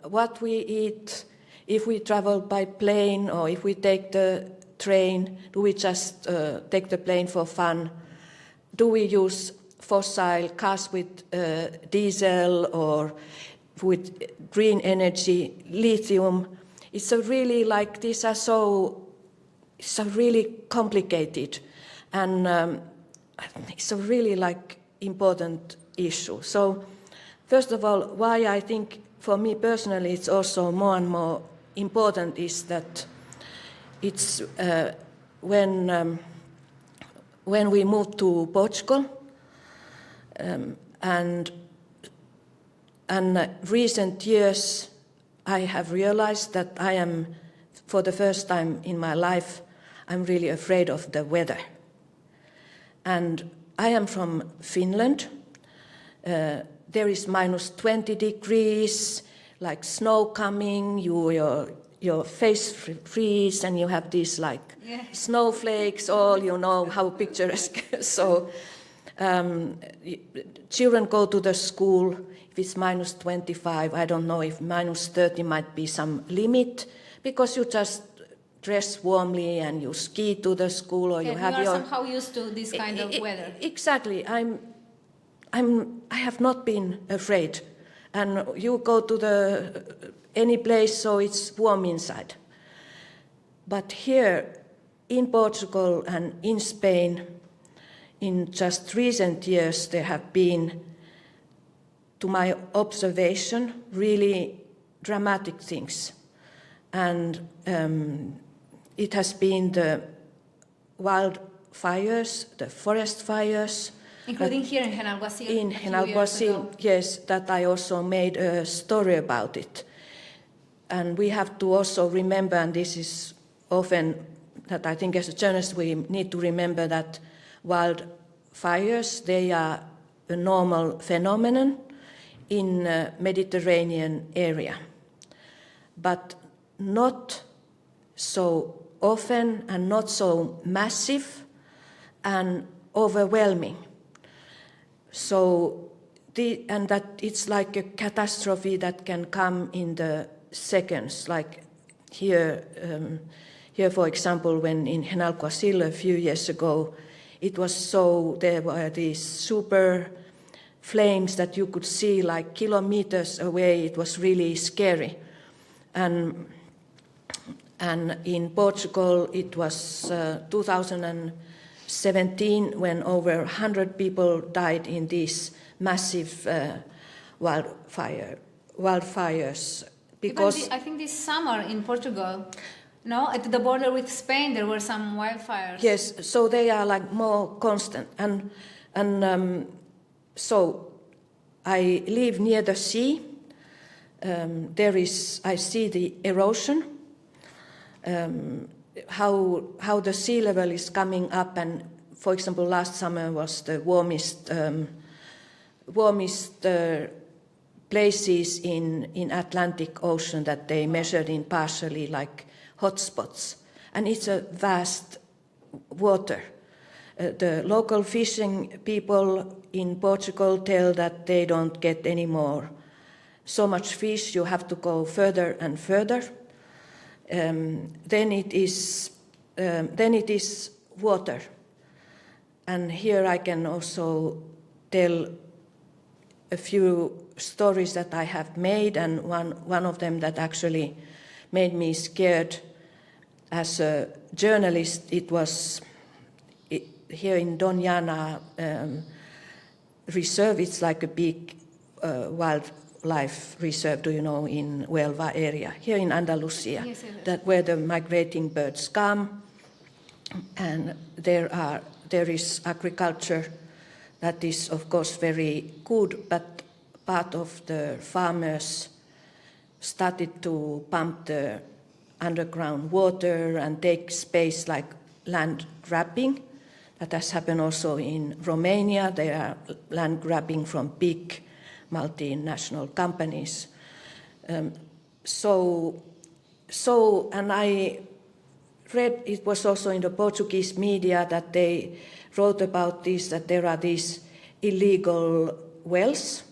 what we eat, if we travel by plane or if we take the train, do we just take the plane for fun? Do we use fossil cars with diesel or with green energy, lithium? It's a really like these are it's a really complicated, and it's a really like important issue. So first of all, why I think for me personally it's also more and more important is that it's when we moved to Portugal, and recent years, I have realized that I am, for the first time in my life, I'm really afraid of the weather. And I am from Finland. There is minus 20 degrees, like snow coming, your face freeze, and you have these like snowflakes, all how picturesque. So children go to the school, if it's minus 25, I don't know if minus 30 might be some limit, because you just dress warmly and you ski to the school, or you have you are somehow used to this kind of weather. Exactly. I have not been afraid. And you go to any place, so it's warm inside. But here in Portugal and in Spain, in just recent years, there have been, to my observation, really dramatic things. And it has been the wildfires, the forest fires. Including here in Henalguacil. In Henalguacil, yes, that I also made a story about it. And we have to also remember, and this is often that I think as a journalist we need to remember that wildfires, they are a normal phenomenon in Mediterranean area, but not so often and not so massive and overwhelming. So, and that it's like a catastrophe that can come in the seconds, like here, for example, when in Henalguacil a few years ago, it was there were these super flames that you could see like kilometers away. It was really scary. And in Portugal, it was 2017 when over 100 people died in these massive wildfires. Because I think this summer in Portugal, at the border with Spain, there were some wildfires. Yes, so they are like more constant, and so I live near the sea. I see the erosion, how the sea level is coming up, and for example, last summer was the warmest places in Atlantic Ocean that they measured in partially like hotspots, and it's a vast water. The local fishing people in Portugal tell that they don't get any more so much fish. You have to go further and further. Then it is then it is water. And here I can also tell a few stories that I have made, and one of them that actually made me scared as a journalist. It was here in Doñana Reserve. It's like a big wildlife reserve, do you know, in Huelva area, here in Andalusia, yes. that where the migrating birds come, and there is agriculture that is, of course, very good, but part of the farmers started to pump the underground water and take space, like land grabbing. That has happened also in Romania. They are land grabbing from big multinational companies. And I read, it was also in the Portuguese media that they wrote about this, that there are these illegal wells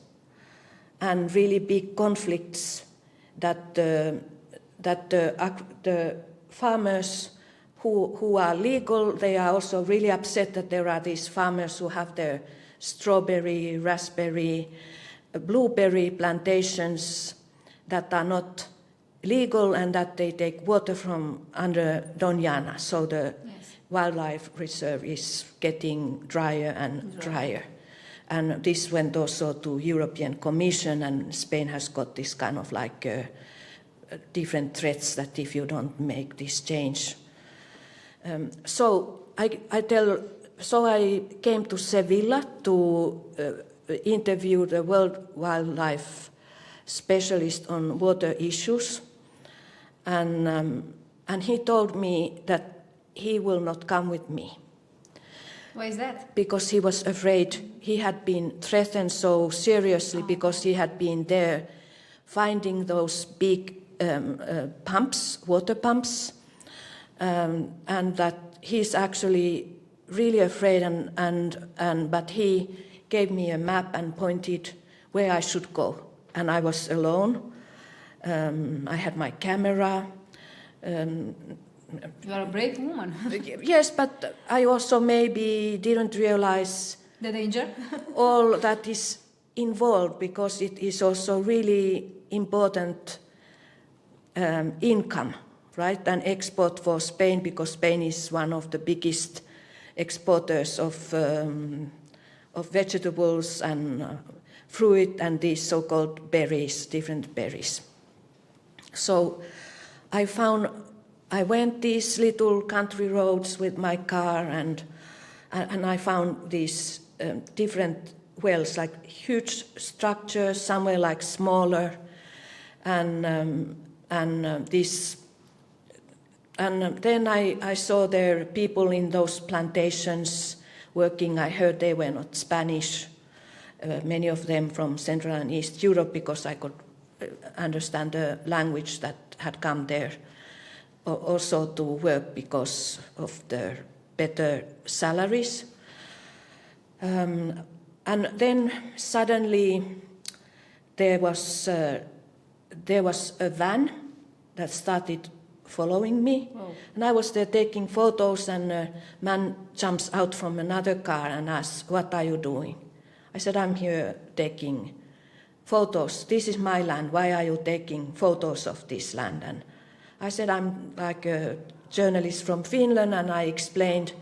and really big conflicts, that the farmers who are legal, they are also really upset that there are these farmers who have their strawberry, raspberry, blueberry plantations that are not legal, and that they take water from under Doñana. So the wildlife reserve is getting drier and drier. And this went also to European Commission, and Spain has got this kind of like different threats that if you don't make this change. So I came to Sevilla to interview the World Wildlife Specialist on water issues, and he told me that he will not come with me. Why is that? Because he was afraid. He had been threatened so seriously because he had been there finding those big pumps, water pumps, and that he's actually really afraid. But he gave me a map and pointed where I should go, and I was alone. I had my camera. You are a brave woman. Yes, but I also maybe didn't realize The danger? all that is involved, because it is also really important income, right? An export for Spain, because Spain is one of the biggest exporters of vegetables and fruit and these so-called berries, different berries. So I went these little country roads with my car, and I found these different wells, like huge structures, somewhere like smaller, and then I saw there people in those plantations working. I heard they were not Spanish, many of them from Central and East Europe, because I could understand the language that had come there also to work because of their better salaries. And then suddenly there was a van that started following me. Oh. And I was there taking photos, and a man jumps out from another car and asks, "What are you doing?" I said, "I'm here taking photos. This is my land. Why are you taking photos of this land?" And I said, "I'm like a journalist from Finland," and I explained.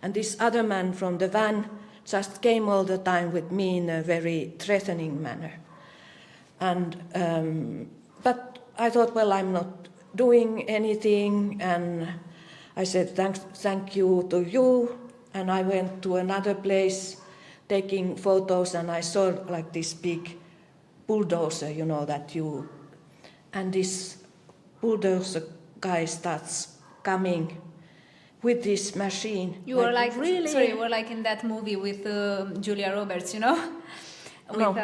And this other man from the van just came all the time with me in a very threatening manner. And but I thought, well, I'm not doing anything, and I said, thank you to you. And I went to another place taking photos, and I saw like this big bulldozer, you know, and this bulldozer guy starts coming with this machine. You were like really? Sorry, you were like in that movie with Julia Roberts, you know? No. With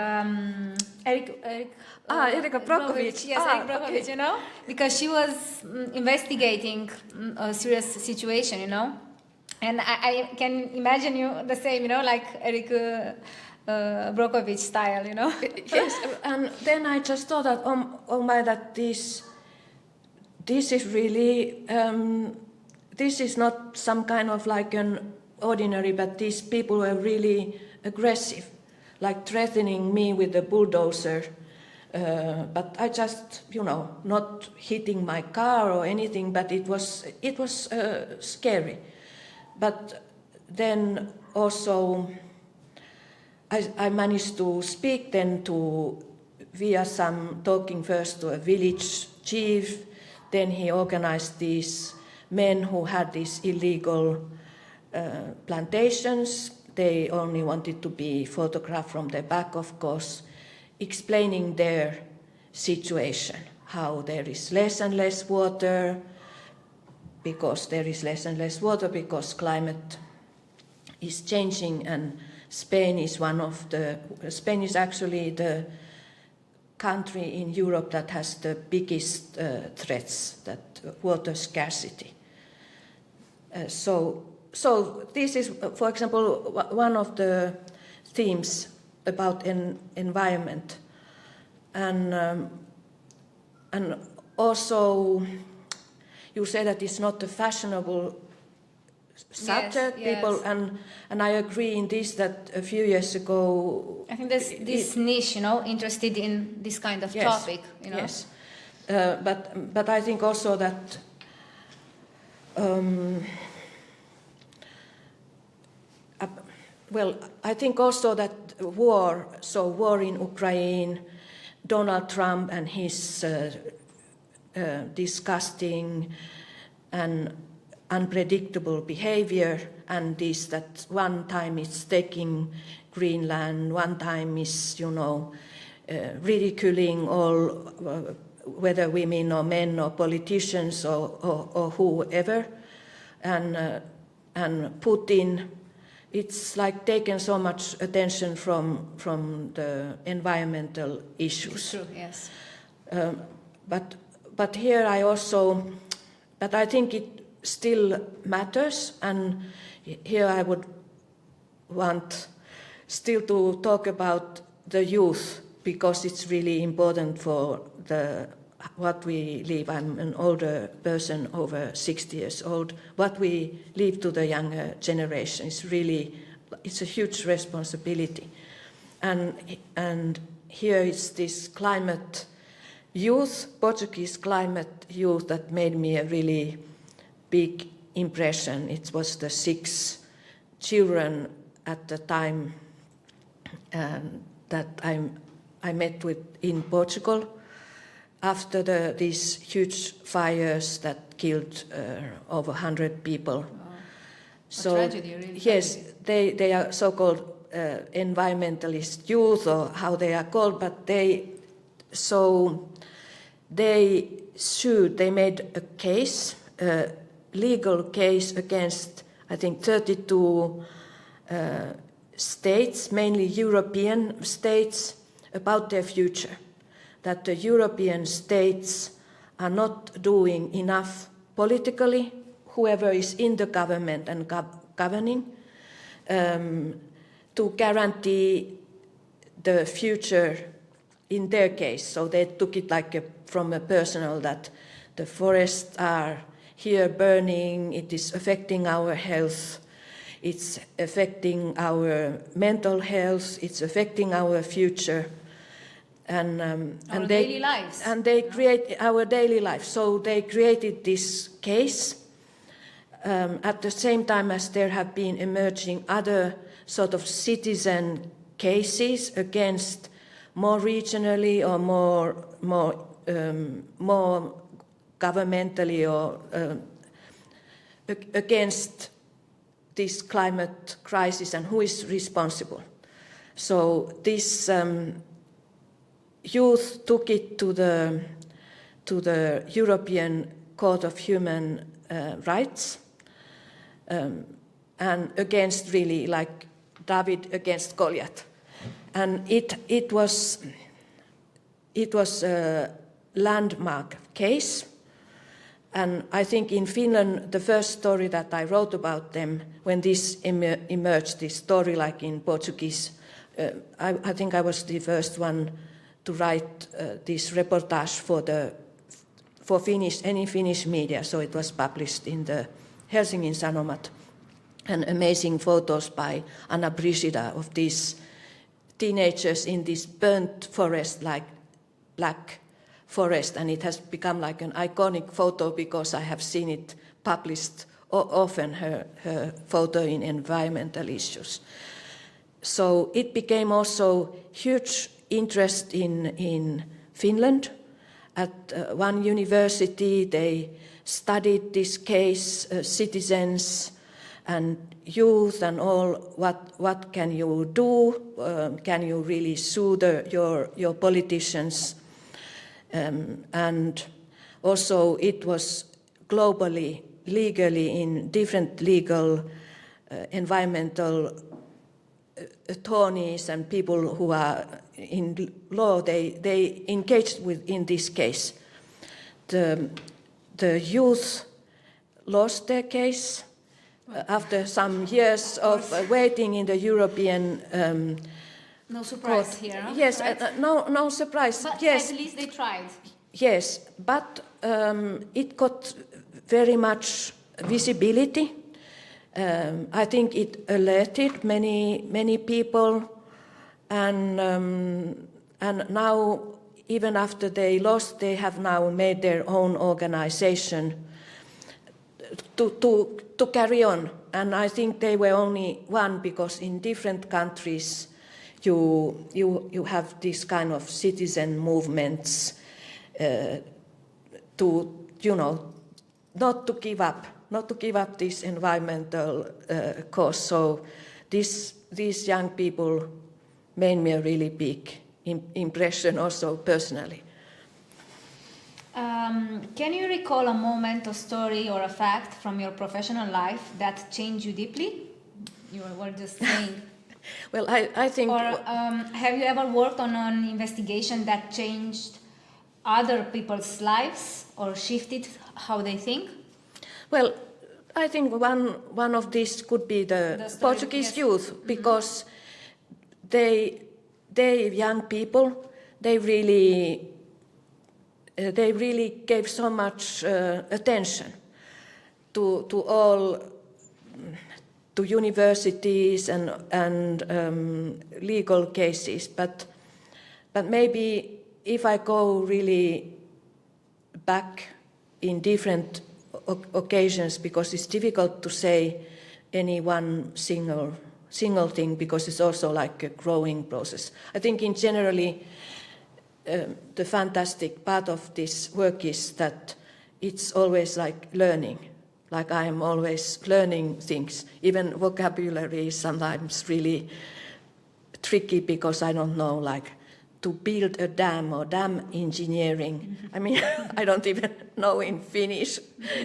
Erika Brockovich. Yes, Erik Brockovich, okay. You know? Because she was investigating a serious situation, you know? And I can imagine you the same, you know, like Erik Brockovich style, you know? Yes, and then I just thought that, oh my, that this is really this is not some kind of like an ordinary, but these people were really aggressive, like threatening me with a bulldozer. But I just, not hitting my car or anything, but it was scary. But then also I managed to speak then via some talking first to a village chief. Then he organized these men who had these illegal plantations. They only wanted to be photographed from the back, of course, explaining their situation, how there is less and less water, because there is less and less water because climate is changing, and Spain is actually the country in Europe that has the biggest threats, that water scarcity. So this is, for example, one of the themes about environment, and also you say that it's not a fashionable subject. Yes. People, and I agree in this, that a few years ago, I think there's this niche, interested in this kind of topic. Yes, but I think also that. Well, I think also that war in Ukraine, Donald Trump and his disgusting and unpredictable behavior, and this that one time it's taking Greenland, one time is, ridiculing all, whether women or men or politicians or whoever, and Putin. It's like taken so much attention from the environmental issues. It's true, yes. But here but I think it still matters, and here I would want still to talk about the youth, because it's really important for what we leave. I'm an older person, over 60 years old. What we leave to the younger generation is it's a huge responsibility. And here is this climate youth, Portuguese climate youth, that made me a really big impression. It was the 6 children at the time that I met with in Portugal, after these huge fires that killed over 100 people. Wow. So, a tragedy, really. Yes, they are so-called environmentalist youth, or how they are called, but they made a case, a legal case against, I think, 32 states, mainly European states, about their future. That the European states are not doing enough politically, whoever is in the government and governing, to guarantee the future in their case. So they took it from a personal, that the forests are here burning, it is affecting our health, it's affecting our mental health, it's affecting our future. And daily lives. And they create our daily life. So they created this case at the same time as there have been emerging other sort of citizen cases against more regionally or more governmentally, or against this climate crisis and who is responsible. So this. Youth took it to the European Court of Human Rights, and against, really, like David against Goliath, and it was a landmark case. And I think in Finland, the first story that I wrote about them, when this emerged, this story, like in Portuguese, I think I was the first one to write this reportage for Finnish media, so it was published in the Helsingin Sanomat, and amazing photos by Anna Brigida of these teenagers in this burnt forest, like black forest, and it has become like an iconic photo because I have seen it published often, her photo in environmental issues. So it became also huge interest in Finland. At one university, they studied this case, citizens and youth and all, what can you do? Can you really sue your politicians? And also it was globally, legally, in different legal, environmental attorneys and people who are in law, they engaged in this case. The youth lost their case after some years of waiting in the European no surprise court. here, huh? Yes, Right? no surprise. But yes, at least they tried. yes, but it got very much visibility. I think it alerted many people, and now, even after they lost, they have now made their own organization to carry on. And I think they were only one, because in different countries you have this kind of citizen movements to, not to give up this environmental cause. So these young people made me a really big impression also personally. Can you recall a moment, a story, or a fact from your professional life that changed you deeply? You were just saying. Well, I think... Or have you ever worked on an investigation that changed other people's lives or shifted how they think? Well, I think one of these could be the story, Portuguese yes. youth, because they young people, they really gave so much attention to all, to universities and legal cases. But maybe if I go really back in different occasions, because it's difficult to say any one single thing, because it's also like a growing process. I think in generally the fantastic part of this work is that it's always like learning. Like I am always learning things. Even vocabulary is sometimes really tricky because I don't know, like, to build a dam or dam engineering. I mean, I don't even know in Finnish.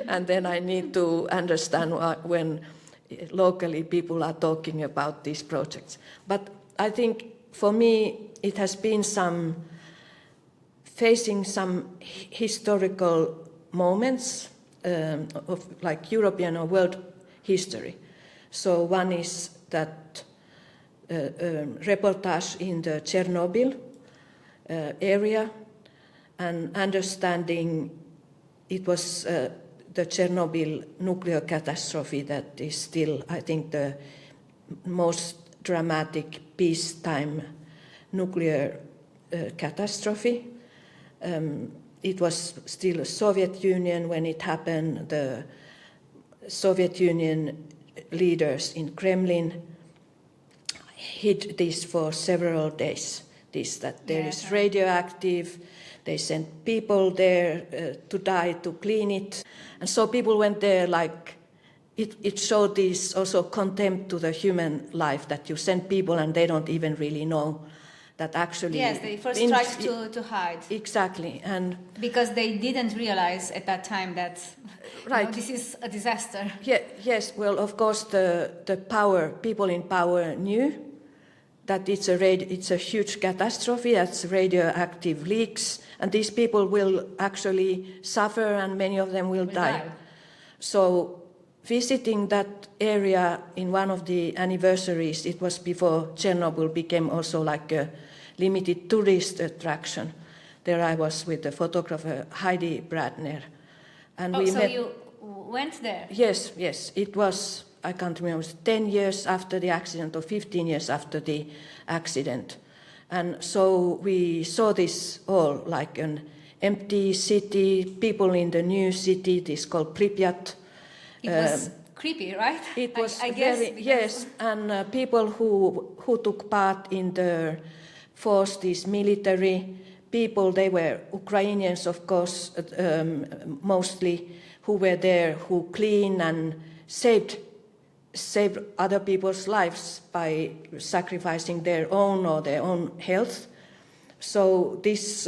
And then I need to understand when locally people are talking about these projects. But I think for me it has been facing some historical moments of like European or world history. So one is that reportage in the Chernobyl area, and understanding it was the Chernobyl nuclear catastrophe that is still, I think, the most dramatic peacetime nuclear catastrophe. It was still Soviet Union when it happened. The Soviet Union leaders in Kremlin hid this for several days. That there is radioactive. They sent people there to die to clean it. And so people went there like, it showed this also contempt to the human life, that you send people and they don't even really know that actually... Yes, they first tried to hide. Exactly. And because they didn't realize at that time that this is a disaster. Yeah, yes, well, of course, the people in power knew that it's a huge catastrophe, that's radioactive leaks, and these people will actually suffer and many of them will die. So visiting that area in one of the anniversaries, it was before Chernobyl became also like a limited tourist attraction. There I was with the photographer Heidi Bradner. And we met... went there. Yes, yes. It was, I can't remember, it was 10 years after the accident or 15 years after the accident. And so we saw this all like an empty city, people in the new city, this called Pripyat. It was creepy, right? It was I guess, very, because- yes, and people who took part in the force, this military people, they were Ukrainians, of course, mostly, who were there, who cleaned and saved other people's lives by sacrificing their own or their own health. So this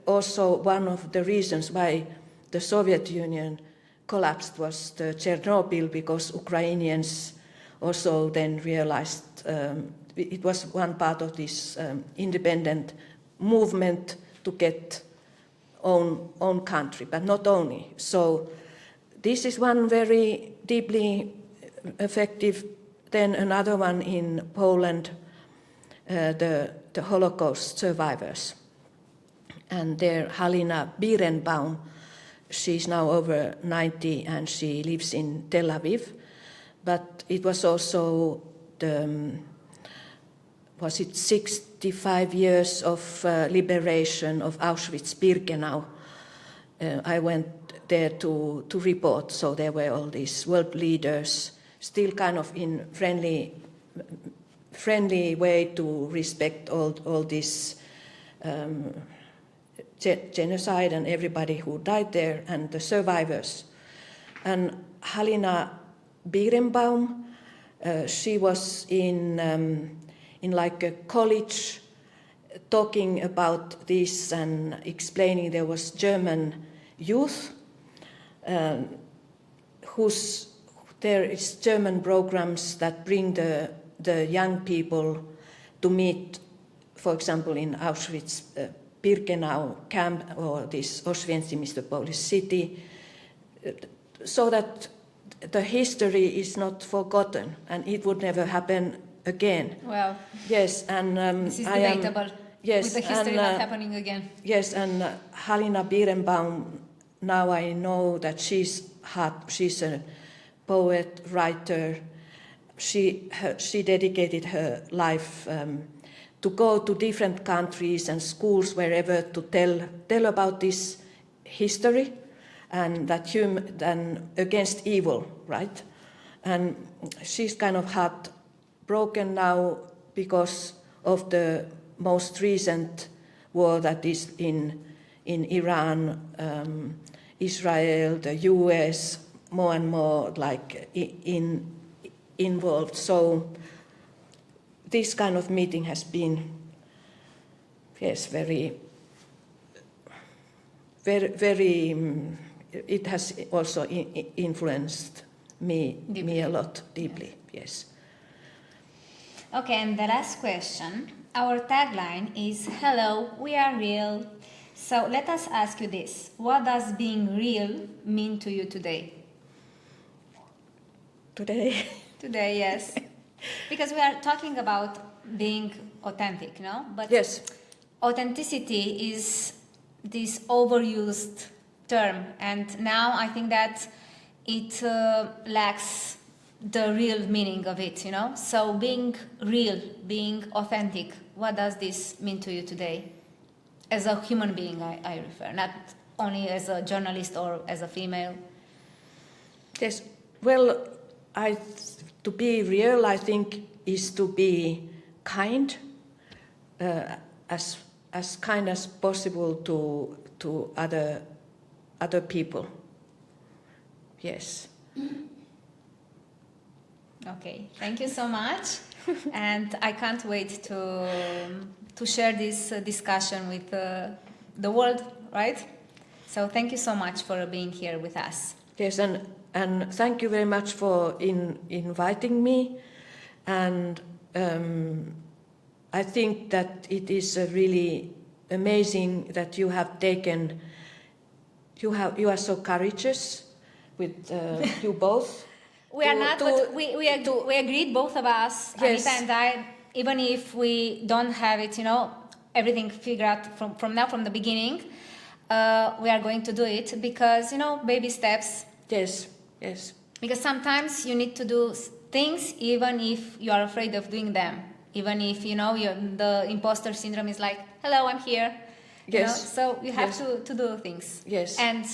also one of the reasons why the Soviet Union collapsed was the Chernobyl, because Ukrainians also then realized it was one part of this independent movement to get own country, but not only. So this is one very deeply effective. Then another one in Poland, the Holocaust survivors. And there, Halina Birenbaum, she's now over 90 and she lives in Tel Aviv. But it was also was it 65 years of liberation of Auschwitz-Birkenau. I went there to report, so there were all these world leaders, still kind of in friendly way to respect all this genocide and everybody who died there and the survivors. And Halina Birenbaum, she was in like a college talking about this and explaining. There was German youth there is German programs that bring the young people to meet, for example, in Auschwitz Birkenau camp or this Oswiecim is the Polish city, so that the history is not forgotten and it would never happen again. Well, yes, and this is debatable. Yes, with the history not happening again. Yes, and Halina Birenbaum, now I know that she's a poet, writer. She dedicated her life to go to different countries and schools, wherever, to tell about this history and that against evil, right? And she's kind of heartbroken now because of the most recent war that is in Iran, Israel, the US, more and more like involved. So this kind of meeting has been, yes, very, it has also influenced me a lot, deeply, yes. Okay, and the last question. Our tagline is, "Hello, we are real." So let us ask you this. What does being real mean to you today? Today? Today, yes. Because we are talking about being authentic, no? But yes. Authenticity is this overused term, and now I think that it lacks the real meaning of it, you know? So being real, being authentic, what does this mean to you today? As a human being, I refer, not only as a journalist or as a female. Yes, well, to be real, I think, is to be kind, as kind as possible to other people. Yes. Okay, thank you so much, and I can't wait to share this discussion with the world, right? So thank you so much for being here with us. Yes, and thank you very much for inviting me, and I think that it is really amazing that you have taken. You are so courageous with you both. We are not, but we agreed, both of us, yes. Anita and I, even if we don't have it, you know, everything figured out from the beginning, we are going to do it because, baby steps. Yes, yes. Because sometimes you need to do things even if you are afraid of doing them. Even if, the imposter syndrome is like, hello, I'm here. Yes. So you have Yes. to do things. Yes. And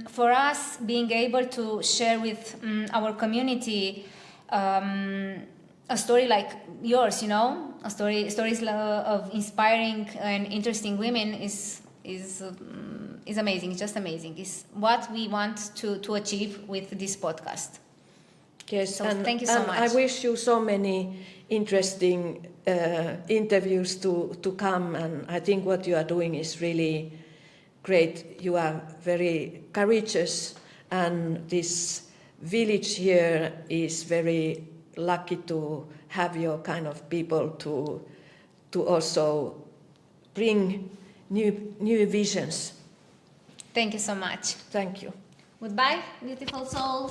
for us, being able to share with our community a story like yours, stories of inspiring and interesting women is amazing. It's just amazing. It's what we want to achieve with this podcast. Yes, So thank you so and much. I wish you so many interesting interviews to come, and I think what you are doing is really great. You are very courageous, and this village here is very lucky to have your kind of people to also bring new visions. Thank you so much. Thank you. Goodbye, beautiful souls.